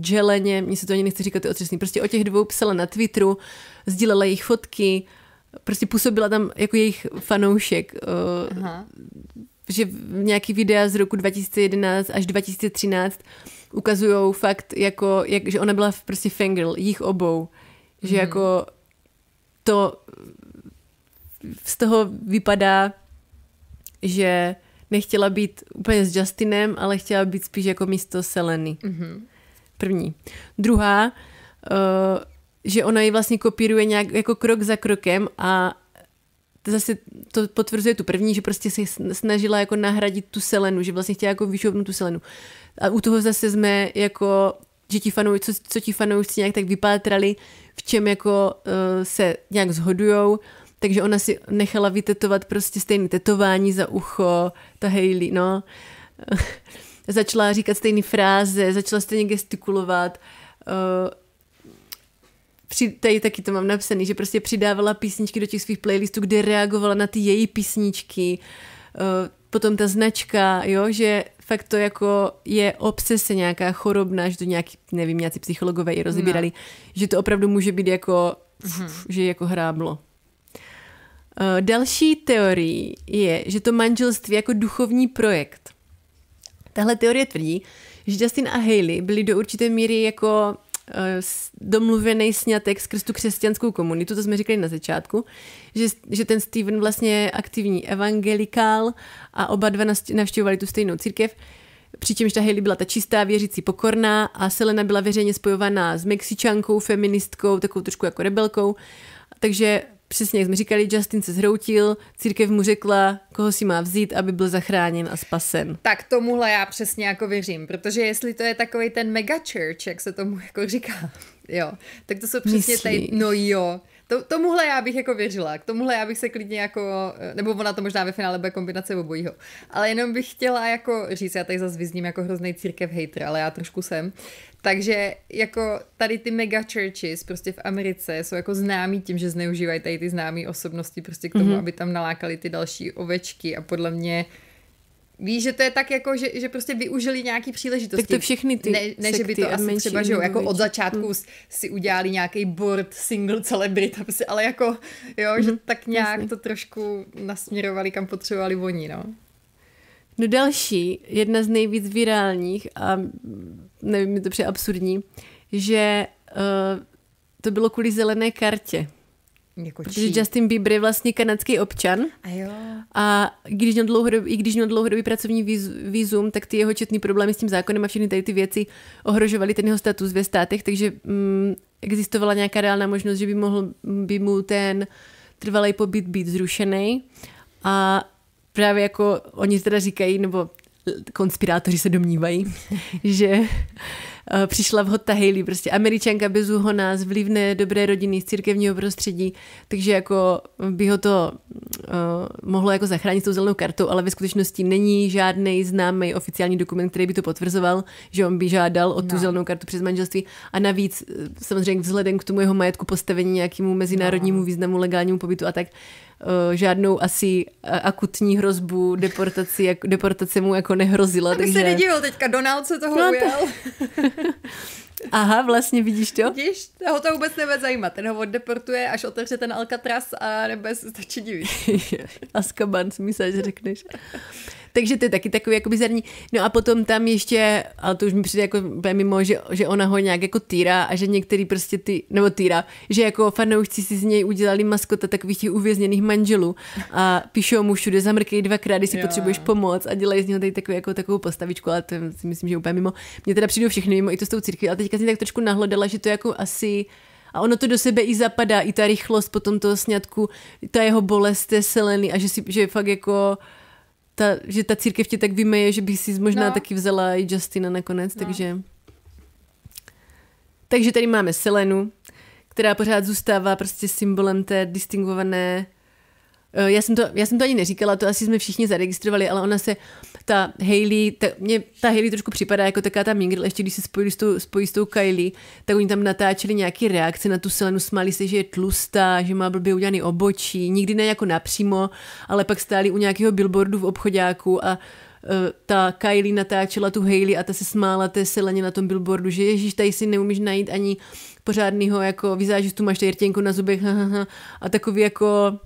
Speaker 2: Jeleně, mně se to ani nechce říkat, je otřesný, prostě o těch dvou psala na Twitteru, sdílela jejich fotky, prostě působila tam jako jejich fanoušek. Že nějaký videa z roku 2011 až 2013 ukazujou fakt, jako, že ona byla prostě fangirl, jich obou. Že jako to z toho vypadá, že nechtěla být úplně s Justinem, ale chtěla být spíš jako místo Seleny. První. Druhá, že ona ji vlastně kopíruje nějak jako krok za krokem a zase to potvrzuje tu první, že prostě se snažila jako nahradit tu Selenu, že vlastně chtěla jako vyšoupnout tu Selenu. A u toho zase jsme jako, že ti fanoušci, co ti fanoušci nějak tak vypátrali, v čem jako se nějak shodujou, takže ona si nechala vytetovat prostě stejné tetování za ucho, ta Hailey, no. Začala říkat stejné fráze, začala stejně gestikulovat, tady taky to mám napsaný, že prostě přidávala písničky do těch svých playlistů, kde reagovala na ty její písničky. potom ta značka, jo, že fakt to jako je obsese nějaká chorobná, že to nějaký, nevím, nějací psychologové i rozebírali, že to opravdu může být jako, že je jako hráblo. Další teorií je, že to manželství jako duchovní projekt. Tahle teorie tvrdí, že Justin a Hailey byli do určité míry jako domluvený sňatek skrz tu křesťanskou komunitu, to jsme říkali na začátku, že ten Steven vlastně je aktivní evangelikál a oba dva navštěvovali tu stejnou církev, přičemž ta Hailey byla ta čistá, věřící, pokorná a Selena byla veřejně spojovaná s Mexičankou, feministkou, takovou trošku jako rebelkou, takže přesně, jak jsme říkali, Justin se zhroutil, církev mu řekla, koho si má vzít, aby byl zachráněn a spasen.
Speaker 1: Tak tomuhle já přesně jako věřím, protože jestli to je takovej ten mega church, jak se tomu jako říká, jo, tak to jsou přesně tady, no jo, tomuhle já bych jako věřila, k tomuhle já bych se klidně jako, nebo ona to možná ve finále bude kombinace obojího, ale jenom bych chtěla jako říct, já tady zase vyzním jako hrozný církev hater, ale já trošku jsem, takže jako tady ty mega churches prostě v Americe jsou jako známí tím, že zneužívají tady ty známý osobnosti prostě k tomu, aby tam nalákali ty další ovečky a podle mě víš, že to je tak jako, že prostě využili nějaký příležitosti.
Speaker 2: Tak to všechny ty
Speaker 1: ne že by to asi třeba, že jo, jako od začátku si udělali nějaký board single celebrity, ale jako, jo, že tak nějak to trošku nasměrovali, kam potřebovali oni, no.
Speaker 2: No další, jedna z nejvíc virálních a nevím, je to přijde absurdní, že to bylo kvůli zelené kartě.
Speaker 1: Jako
Speaker 2: protože Justin Bieber je vlastně kanadský občan a když měl dlouhodobý pracovní vízum, tak ty jeho četný problémy s tím zákonem a všechny tady ty věci ohrožovaly ten jeho status ve státech, takže existovala nějaká reálná možnost, že by mu ten trvalý pobyt být zrušený a právě jako oni teda říkají, nebo konspirátoři se domnívají, že přišla vhod ta Hailey, prostě Američanka bezúhonná, z vlivné, dobré rodiny, z církevního prostředí, takže jako by ho to mohlo jako zachránit s tou zelenou kartou, ale ve skutečnosti není žádný známý oficiální dokument, který by to potvrzoval, že on by žádal o tu zelenou kartu přes manželství a navíc samozřejmě vzhledem k tomu jeho majetku postavení nějakému mezinárodnímu významu, legálnímu pobytu a tak žádnou asi akutní hrozbu deportace mu jako nehrozila.
Speaker 1: Aby
Speaker 2: takže...
Speaker 1: se nedivil, teďka Donald se toho ujel.
Speaker 2: Aha, vlastně vidíš to?
Speaker 1: Vidíš, ho to vůbec nebude zajímat. Ten ho oddeportuje, až otevře ten Alcatraz a nebude se stačit divit.
Speaker 2: Azkaban, si myslíš, že řekneš. Takže to je taky takový jako bizarní. No a potom tam ještě, ale to už mi přijde jako mimo, že ona ho nějak jako týrá a že některý prostě že jako fanoušci si z něj udělali maskota takových těch uvězněných manželů a píšou mu všude zamrkej dvakrát, když si potřebuješ pomoc a dělají z něho tady takovou postavičku, ale to si myslím, že úplně mimo. Mně teda přijdou všechny mimo i to s tou církví, ale teďka jsem tak trošku nahlodala, že to jako asi a ono to do sebe i zapadá, i ta rychlost potom toho sňatku, ta jeho bolest té Seleny a že fakt jako že ta církev tě tak vymeje, že bych si možná taky vzala i Justina nakonec, takže tady máme Selenu, která pořád zůstává prostě symbolem té distingované. Já jsem to ani neříkala, to asi jsme všichni zaregistrovali, ale ona se, ta Hailey trošku připadá jako taká ta Mingirl, ještě když se spojí s tou Kylie, tak oni tam natáčeli nějaký reakce na tu Selenu, smáli se, že je tlustá, že má blbě udělaný obočí, nikdy ne jako napřímo, ale pak stáli u nějakého billboardu v obchoďáku a ta Kylie natáčela tu Hailey a ta se smála té Seleně na tom billboardu, že ježíš, tady si neumíš najít ani pořádnýho jako vizážistu, máš tady rtěnku na zubech a takový jako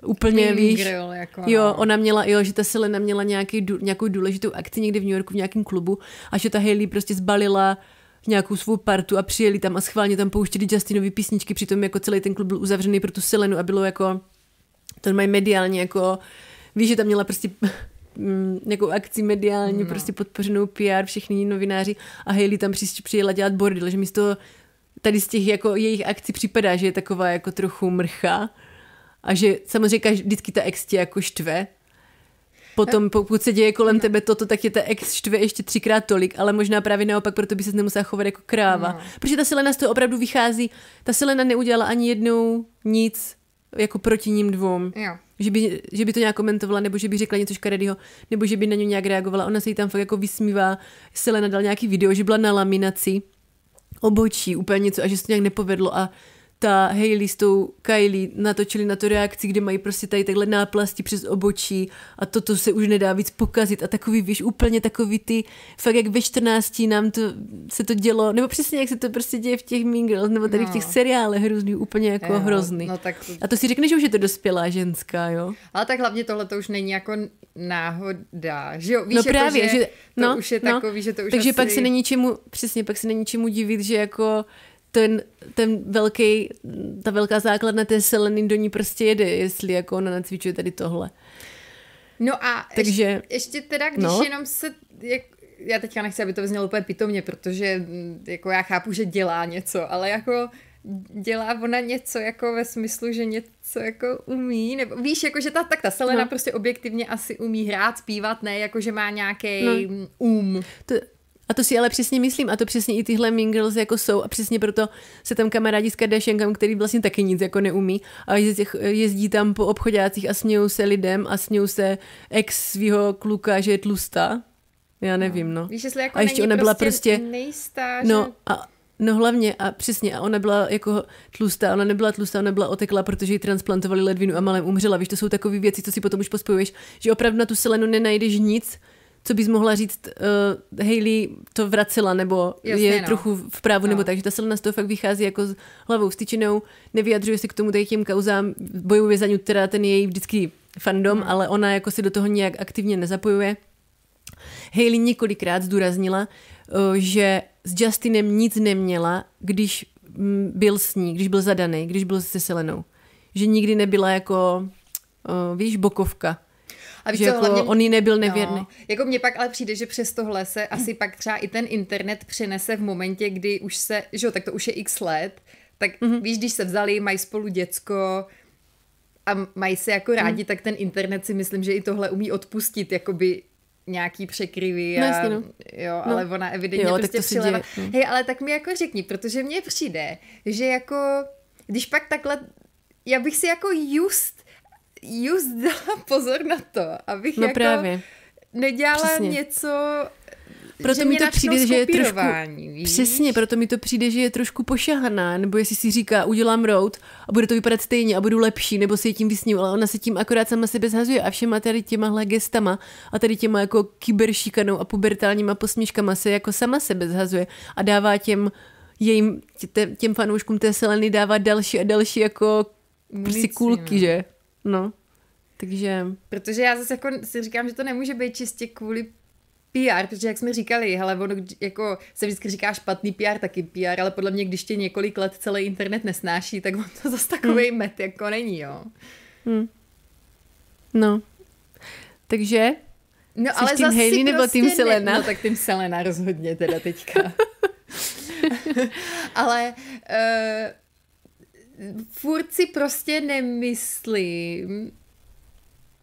Speaker 2: úplně, víš,
Speaker 1: jako,
Speaker 2: jo, ona měla, že ta Selena měla nějakou důležitou akci někde v New Yorku v nějakém klubu a že ta Hailey prostě zbalila nějakou svou partu a přijeli tam a schválně tam pouštěli Justinovy písničky, přitom jako celý ten klub byl uzavřený pro tu Selenu a bylo jako, to mají mediálně jako, víš, že tam měla prostě nějakou akci mediálně, prostě podpořenou PR, všichni novináři a Hailey tam přijela dělat bordel, že místo tady z těch jako jejich akcí připadá, že je taková jako trochu mrcha. A že samozřejmě vždycky ta ex tě jako štve. Potom pokud se děje kolem tebe toto, tak je ta ex štve ještě 3x tolik, ale možná právě naopak, proto by ses nemusela chovat jako kráva. Protože ta Selena z toho opravdu vychází. Ta Selena neudělala ani jednou nic jako proti ním dvou. Že by to nějak komentovala, nebo že by řekla něco škaredýho, nebo že by na něj nějak reagovala. Ona se jí tam fakt jako vysmívá. Selena dal nějaký video, že byla na laminaci obočí, úplně něco a že se to nějak nepovedlo a ta Hailey s tou Kylie natočili na to reakci, kde mají prostě tady takhle náplasti přes obočí a toto se už nedá víc pokazit a takový, víš, úplně takový ty, fakt jak ve 14 nám se to dělo, nebo přesně jak se to prostě děje v těch Mean Girls, nebo tady v těch seriálech hrozný, úplně jako hrozný.
Speaker 1: No, tak...
Speaker 2: A to si řekneš, že už je to dospělá ženská, jo?
Speaker 1: Ale tak hlavně tohle to už není jako náhoda, že jo? Víš,
Speaker 2: no právě,
Speaker 1: jako,
Speaker 2: že
Speaker 1: to už je takový, že to už
Speaker 2: takže
Speaker 1: asi...
Speaker 2: pak se není čemu divit, že jako ta velká základna té Seleny do ní prostě jede, jestli jako ona nacvičuje tady tohle.
Speaker 1: No a ještě teda, když jenom se... Já teďka nechci, aby to vyznělo úplně pitomně, protože jako já chápu, že dělá něco, ale jako dělá ona něco jako ve smyslu, že něco jako umí, nebo víš, jako že ta Selena prostě objektivně asi umí hrát, zpívat, ne, jako že má nějaký
Speaker 2: A to si ale přesně myslím, a to přesně i tyhle Mean Girls jako jsou a přesně proto se tam kamarádi s Kardashiankami, který vlastně taky nic jako neumí a jezdí tam po obchodácích a smějou se lidem a smějou se ex svýho kluka, že je tlustá. Já nevím, no.
Speaker 1: Víš, jestli jako
Speaker 2: a ještě
Speaker 1: není
Speaker 2: ona byla prostě
Speaker 1: nejistá, že...
Speaker 2: No hlavně a přesně a ona byla jako tlustá, ona nebyla tlustá, ona byla oteklá, protože jí transplantovali ledvinu a malem umřela. Víš, to jsou takové věci, co si potom už pospojuješ, že opravdu na tu Selenu nenajdeš nic, co bys mohla říct, Hailey to vracela, nebo je trochu v právu, nebo tak, že ta Selena z toho fakt vychází jako s hlavou vstyčenou, nevyjadřuje se k tomu tady těm kauzám, bojuje za ní teda ten její vždycky fandom, ale ona jako se do toho nějak aktivně nezapojuje. Hailey několikrát zdůraznila, že s Justinem nic neměla, když byl s ní, když byl zadaný, když byl se Selenou. Že nikdy nebyla jako, víš, bokovka. A víš, že jako hlavně, on jí nebyl nevěrný.
Speaker 1: No, jako mně pak ale přijde, že přes tohle se asi pak třeba i ten internet přenese v momentě, kdy už se, že jo, tak to už je x let, tak víš, když se vzali, mají spolu děcko a mají se jako rádi, tak ten internet si myslím, že i tohle umí odpustit, jakoby nějaký překryvy a jo, ale ona evidentně prostě přileva. Hej, ale tak mi jako řekni, protože mně přijde, že jako, když pak takhle, já bych si jako just dala pozor na to, abych jako
Speaker 2: právě.
Speaker 1: Nedělala něco,
Speaker 2: proto
Speaker 1: že
Speaker 2: mi to přijde, že je trošku,
Speaker 1: víš?
Speaker 2: přesně, proto mi to přijde, že je trošku pošahaná, nebo jestli si říká, udělám road a bude to vypadat stejně a budu lepší, nebo si je tím vysním, ale ona se tím akorát sama sebe zhazuje a všema tady těmahle gestama a tady těma jako kyberšikanou a pubertálníma posměškama se jako sama sebe zhazuje a dává těm fanouškům té Seleny dává další a další jako prostě kulky, že? No, takže...
Speaker 1: Protože já zase jako si říkám, že to nemůže být čistě kvůli PR, protože jak jsme říkali, hele, ono jako se vždycky říká špatný PR, taky PR, ale podle mě, když tě několik let celý internet nesnáší, tak on to zase takovej met jako není, jo.
Speaker 2: No. Takže?
Speaker 1: No, ale
Speaker 2: tým
Speaker 1: zase
Speaker 2: Hailey nebo tým Selena?
Speaker 1: No tak tým Selena rozhodně teda teďka. Ale furt si prostě nemyslím,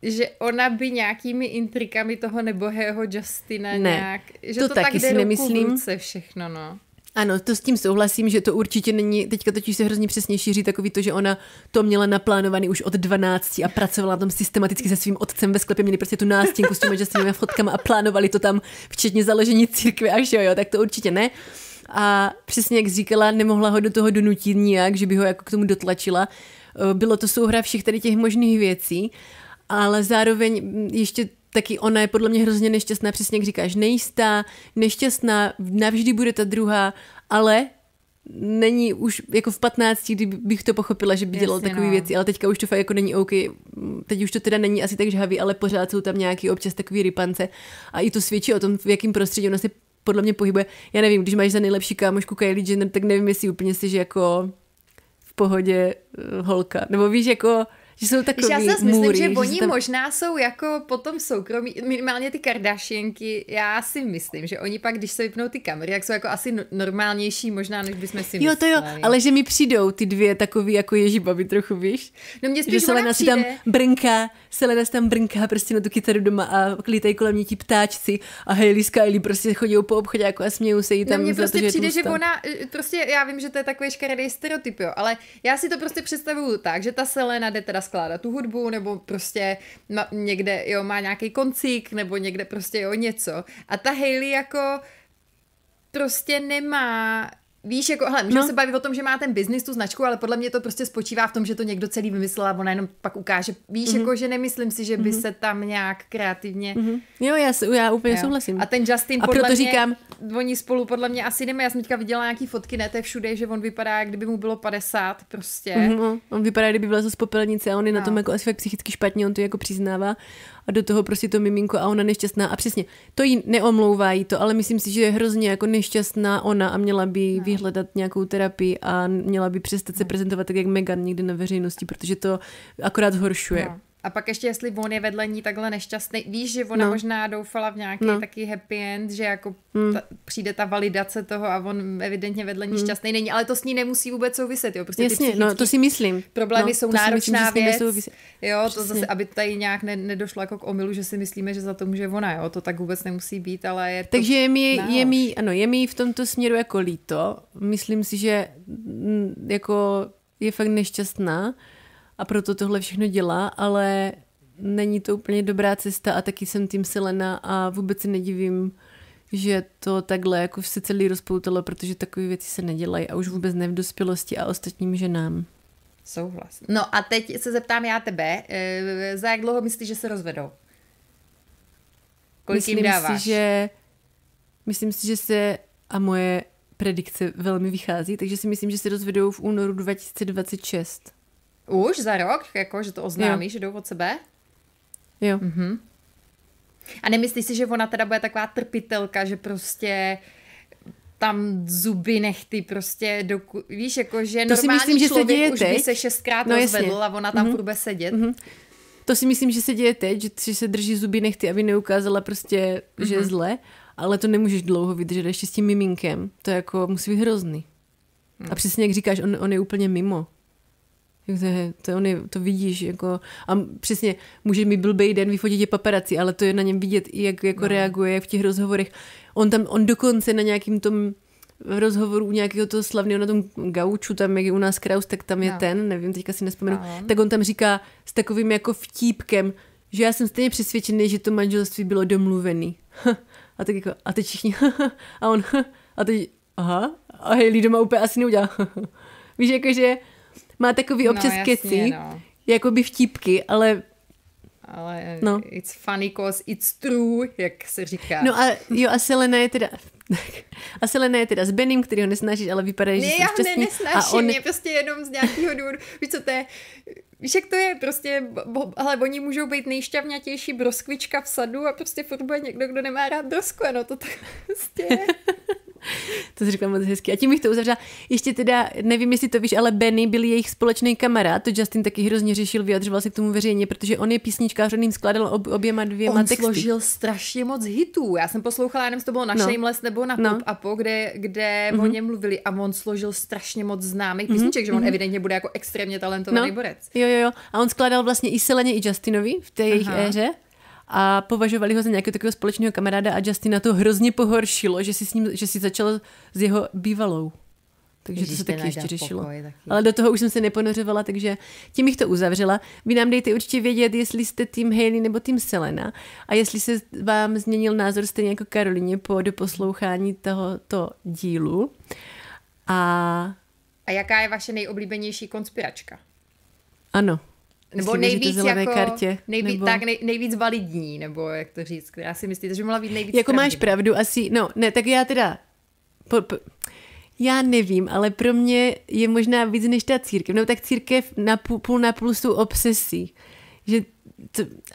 Speaker 1: že ona by nějakými intrikami toho nebohého Justina nějak... Že to
Speaker 2: taky
Speaker 1: tak
Speaker 2: si nemyslím.
Speaker 1: V ruce všechno, no.
Speaker 2: Ano, to s tím souhlasím, že to určitě není, teďka totiž se hrozně přesně šíří takový to, že ona to měla naplánovaný už od 12 a pracovala na tom systematicky se svým otcem ve sklepě, měli prostě tu nástěnku s těmi Justinovými fotkama a plánovali to tam, včetně založení církve, až jo, tak to určitě ne. A přesně jak říkala, nemohla ho do toho donutit nijak, že by ho jako k tomu dotlačila. Bylo to souhra všech tady těch možných věcí, ale zároveň ještě taky ona je podle mě hrozně nešťastná, přesně jak říkáš, nejistá, nešťastná, navždy bude ta druhá, ale není už jako v 15, kdy bych to pochopila, že by dělala takové věci, ale teďka už to fakt jako není OK, teď už to teda není asi tak žhavý, ale pořád jsou tam nějaký občas takový rypance a i to svědčí o tom, v jakém prostředí ona se podle mě pohybuje. Já nevím, když máš za nejlepší kámošku Kylie Jenner, tak nevím, jestli úplně jsi jako v pohodě holka, nebo víš, jako že jsou takový
Speaker 1: já zase
Speaker 2: můry,
Speaker 1: myslím, že oni
Speaker 2: tam...
Speaker 1: možná jsou jako potom soukromí, minimálně ty Kardashianky, já si myslím, že oni pak, když se vypnou ty kamery, jak jsou jako asi normálnější možná, než bychom si mysleli.
Speaker 2: Jo, to jo, ale že mi přijdou ty dvě takový jako ježibaby trochu, víš?
Speaker 1: No mě spíš
Speaker 2: že Selena si tam brnká prostě na tu kytaru doma a lítají kolem ní ti ptáčci a Hailey s Kylie prostě chodí po obchodě jako a smějou se jí tam.
Speaker 1: No mně prostě
Speaker 2: to,
Speaker 1: přijde, že ona, prostě já vím, že to je takový škaredý stereotyp, jo, ale já si to prostě představuju tak, že ta Selena jde teda skládat tu hudbu, nebo prostě někde, jo, má nějaký koncík, nebo někde prostě, jo, něco. A ta Hailey jako prostě nemá Víš, jako, hele, můžeme se bavit o tom, že má ten biznis, tu značku, ale podle mě to prostě spočívá v tom, že to někdo celý vymyslel a ona jenom pak ukáže. Víš, jako, že nemyslím si, že by se tam nějak kreativně...
Speaker 2: Jo, já úplně souhlasím.
Speaker 1: A ten Justin,
Speaker 2: a
Speaker 1: podle mě,
Speaker 2: říkám...
Speaker 1: oni spolu podle mě asi jdeme. Já jsem teďka viděla nějaký fotky, ne, to je všude, že on vypadá, jak kdyby mu bylo 50, prostě.
Speaker 2: On vypadá, kdyby vylezl z popelnice a on je na tom jako asi fakt psychicky špatně, on to jako přiznává. A do toho prostě to miminko a ona nešťastná. A přesně, to jí neomlouvá jí to, ale myslím si, že je hrozně jako nešťastná ona a měla by vyhledat nějakou terapii a měla by přestat se prezentovat tak, jak Meghan někdy na veřejnosti, protože to akorát zhoršuje.
Speaker 1: No. A pak ještě, jestli on je vedle ní takhle nešťastný, víš, že ona možná doufala v nějaký taky happy end, že jako přijde ta validace toho a on evidentně vedle ní šťastný není, ale to s ní nemusí vůbec souviset, jo. Prostě
Speaker 2: jasně, no to si myslím.
Speaker 1: Problémy jsou náročná věc, jo, to zase, aby tady nějak nedošlo jako k omylu, že si myslíme, že za to může ona, jo, to tak vůbec nemusí být, ale je to...
Speaker 2: Takže je mi v tomto směru jako líto, myslím si, že jako je fakt nešťastná, a proto tohle všechno dělá, ale není to úplně dobrá cesta a taky jsem tým Selena a vůbec se nedivím, že to takhle jako se celý rozpoutalo, protože takové věci se nedělají a už vůbec ne v dospělosti a ostatním ženám.
Speaker 1: Souhlas. No a teď se zeptám já tebe, za jak dlouho myslíš, že se rozvedou? Kolik jim dáváš?
Speaker 2: Myslím si, že se a moje predikce velmi vychází, takže si myslím, že se rozvedou v únoru 2026.
Speaker 1: Už za rok, jako, že to oznámí, že jdou od sebe?
Speaker 2: Jo.
Speaker 1: A nemyslíš si, že ona teda bude taková trpitelka, že prostě tam zuby nechty prostě, víš, jako, že
Speaker 2: to
Speaker 1: normální
Speaker 2: myslím, že
Speaker 1: člověk
Speaker 2: se děje
Speaker 1: už
Speaker 2: teď.
Speaker 1: by se 6krát rozvedl a ona tam furt bude sedět.
Speaker 2: To si myslím, že se děje teď, že se drží zuby nechty, aby neukázala prostě, že je zle, ale to nemůžeš dlouho vydržet, ještě s tím miminkem. To jako musí být hrozný. A přesně jak říkáš, on je úplně mimo. To vidíš, jako, a přesně, může mi blbej den vyfotit tě paparazzi, ale to je na něm vidět i jak jako reaguje v těch rozhovorech. On dokonce na nějakým tom rozhovoru u nějakého toho slavného na tom gauču, tam jak je u nás Kraus, tak tam je ten, nevím, teďka si nespomenu, tak on tam říká s takovým jako vtípkem, že já jsem stejně přesvědčený, že to manželství bylo domluvený. A tak jako, a teď všichni, a on, a teď, aha, a Hailey doma úplně asi neudělá. Víš, jakože má takový občas keci, jakoby vtípky, ale
Speaker 1: it's funny cause it's true, jak se říká.
Speaker 2: No a jo, a Selena je teda s Benym, který ho nesnášíš, ale vypadá, že jsou šťastný.
Speaker 1: Ne, nesnáším, mě prostě jenom z nějakého důvodu, víš co to je, víš jak to je, prostě, ale oni můžou být nejšťavnatější broskvička v sadu a prostě furt bude někdo, kdo nemá rád brosku, no to tak prostě je.
Speaker 2: To jsi řekla moc hezky. A tím bych to uzavřela. Ještě teda, nevím, jestli to víš, ale Benny byl jejich společný kamarád. To Justin taky hrozně řešil, vyjadřoval se k tomu veřejně, protože on je písničkář, on jim skládal oběma dvěma texty.
Speaker 1: On složil strašně moc hitů. Já jsem poslouchala, jenom to bylo na Shameless nebo na Pop Apo, kde o něm mluvili a on složil strašně moc známých písniček, že on evidentně bude jako extrémně talentovaný borec.
Speaker 2: Jo. A on skládal vlastně i Seleně, i Justinovi v té jejich éře. A považovali ho za nějakého takového společného kamaráda a Justina to hrozně pohoršilo, že si začal s jeho bývalou. Takže to se taky ještě řešilo. Ale do toho už jsem se neponořovala, takže tím bych to uzavřela. Vy nám dejte určitě vědět, jestli jste tým Hailey nebo tým Selena a jestli se vám změnil názor stejně jako Karolině po doposlouchání tohoto dílu. A
Speaker 1: jaká je vaše nejoblíbenější konspiračka?
Speaker 2: Ano.
Speaker 1: Nebo nejvíc jako, kartě, nejvíc validní, nebo jak to říct, já si myslíte, že mohla být nejvíc
Speaker 2: jako
Speaker 1: pravdivá.
Speaker 2: Máš pravdu asi, no ne, tak já teda, já nevím, ale pro mě je možná víc než ta církev, no tak církev půl na půl s tou obsesí, že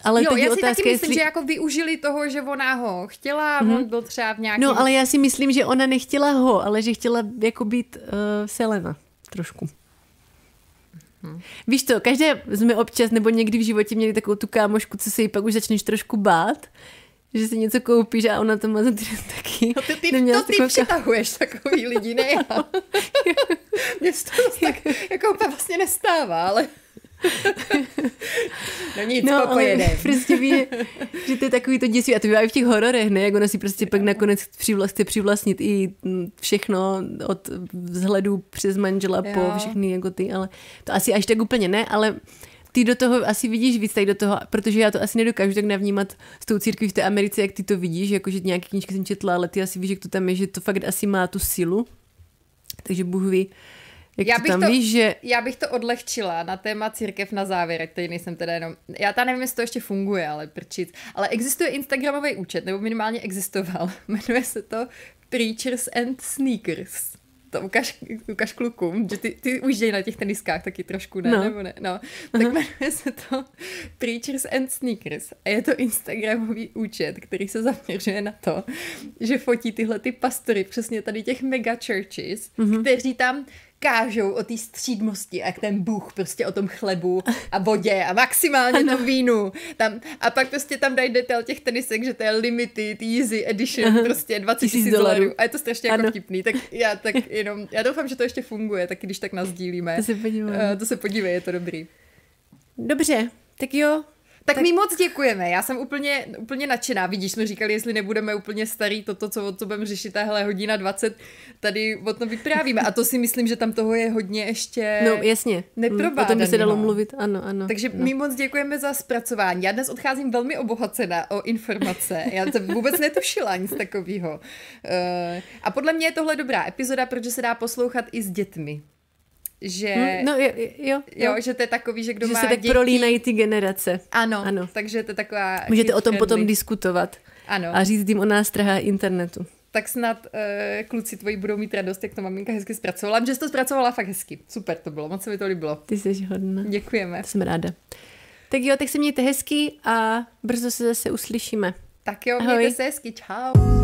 Speaker 2: ale
Speaker 1: jo, já si
Speaker 2: otázka,
Speaker 1: taky myslím, že jako využili toho, že ona ho chtěla, on byl třeba v nějakém...
Speaker 2: No, ale já si myslím, že ona nechtěla ho, ale že chtěla jako být Selena trošku. Víš to, každé jsme občas nebo někdy v životě měli takovou tu kámošku, co se jí pak už začneš trošku bát, že si něco koupíš a ona to má za týden taky.
Speaker 1: No ty přitahuješ takový lidi, ne já. Mně se to tak jako úplně vlastně nestává, ale... No nic, pojedem.
Speaker 2: Prostě ví, že to je takový to děsivý. A to bývá i v těch hororech, ne? Jak ona si prostě pak nakonec chce přivlastnit i všechno od vzhledu přes manžela po všechny jako ty, ale to asi až tak úplně ne, ale ty do toho asi vidíš víc tady do toho, protože já to asi nedokážu tak navnímat s tou církví v té Americe, jak ty to vidíš, jakože nějaké knížky jsem četla, ale ty asi víš, jak to tam je, že to fakt asi má tu sílu. takže Bůh ví, jak to tam víš, že...
Speaker 1: Já bych to odlehčila na téma církev na závěr, který nejsem teda jenom... Já tam nevím, jestli to ještě funguje, ale prčic. Ale existuje Instagramový účet, nebo minimálně existoval. Jmenuje se to Preachers and Sneakers. To ukaž klukům, že ty ujíždějí na těch teniskách taky trošku, ne?
Speaker 2: No.
Speaker 1: Nebo ne? No. Tak jmenuje se to Preachers and Sneakers. A je to Instagramový účet, který se zaměřuje na to, že fotí tyhle ty pastory, přesně tady těch mega churches, kteří tam kážou o té střídmosti a jak ten Bůh prostě o tom chlebu a vodě a maximálně tom vínu. Tam, a pak prostě tam dají detail těch tenisek, že to je limited, easy edition, prostě $20,000. A je to strašně jako vtipný. Tak já doufám, že to ještě funguje, tak když tak nás sdílíme. To se podívej, je to dobrý.
Speaker 2: Dobře, tak jo.
Speaker 1: Tak my moc děkujeme, já jsem úplně nadšená, vidíš, jsme říkali, jestli nebudeme úplně starý, co budeme řešit, tahle hodina 20, tady o tom vyprávíme a to si myslím, že tam toho je hodně ještě neprobádaný.
Speaker 2: O tom by se dalo mluvit, ano.
Speaker 1: Takže my moc děkujeme za zpracování, já dnes odcházím velmi obohacená o informace, já jsem vůbec netušila nic takového. A podle mě je tohle dobrá epizoda, protože se dá poslouchat i s dětmi. Že, jo, že to je takový, že kdo
Speaker 2: že
Speaker 1: má
Speaker 2: se tak
Speaker 1: děti...
Speaker 2: prolínají ty generace.
Speaker 1: Ano, takže to je taková...
Speaker 2: Můžete o tom potom diskutovat.
Speaker 1: Ano.
Speaker 2: A říct jim o nástrahách internetu.
Speaker 1: Tak snad kluci tvoji budou mít radost, jak to maminka hezky zpracovala. Že jsi to zpracovala fakt hezky. Super to bylo, moc se mi to líbilo.
Speaker 2: Ty jsi hodná.
Speaker 1: Děkujeme.
Speaker 2: Jsem ráda. Tak jo, tak se mějte hezky a brzo se zase uslyšíme.
Speaker 1: Tak jo, mějte se hezky, čau.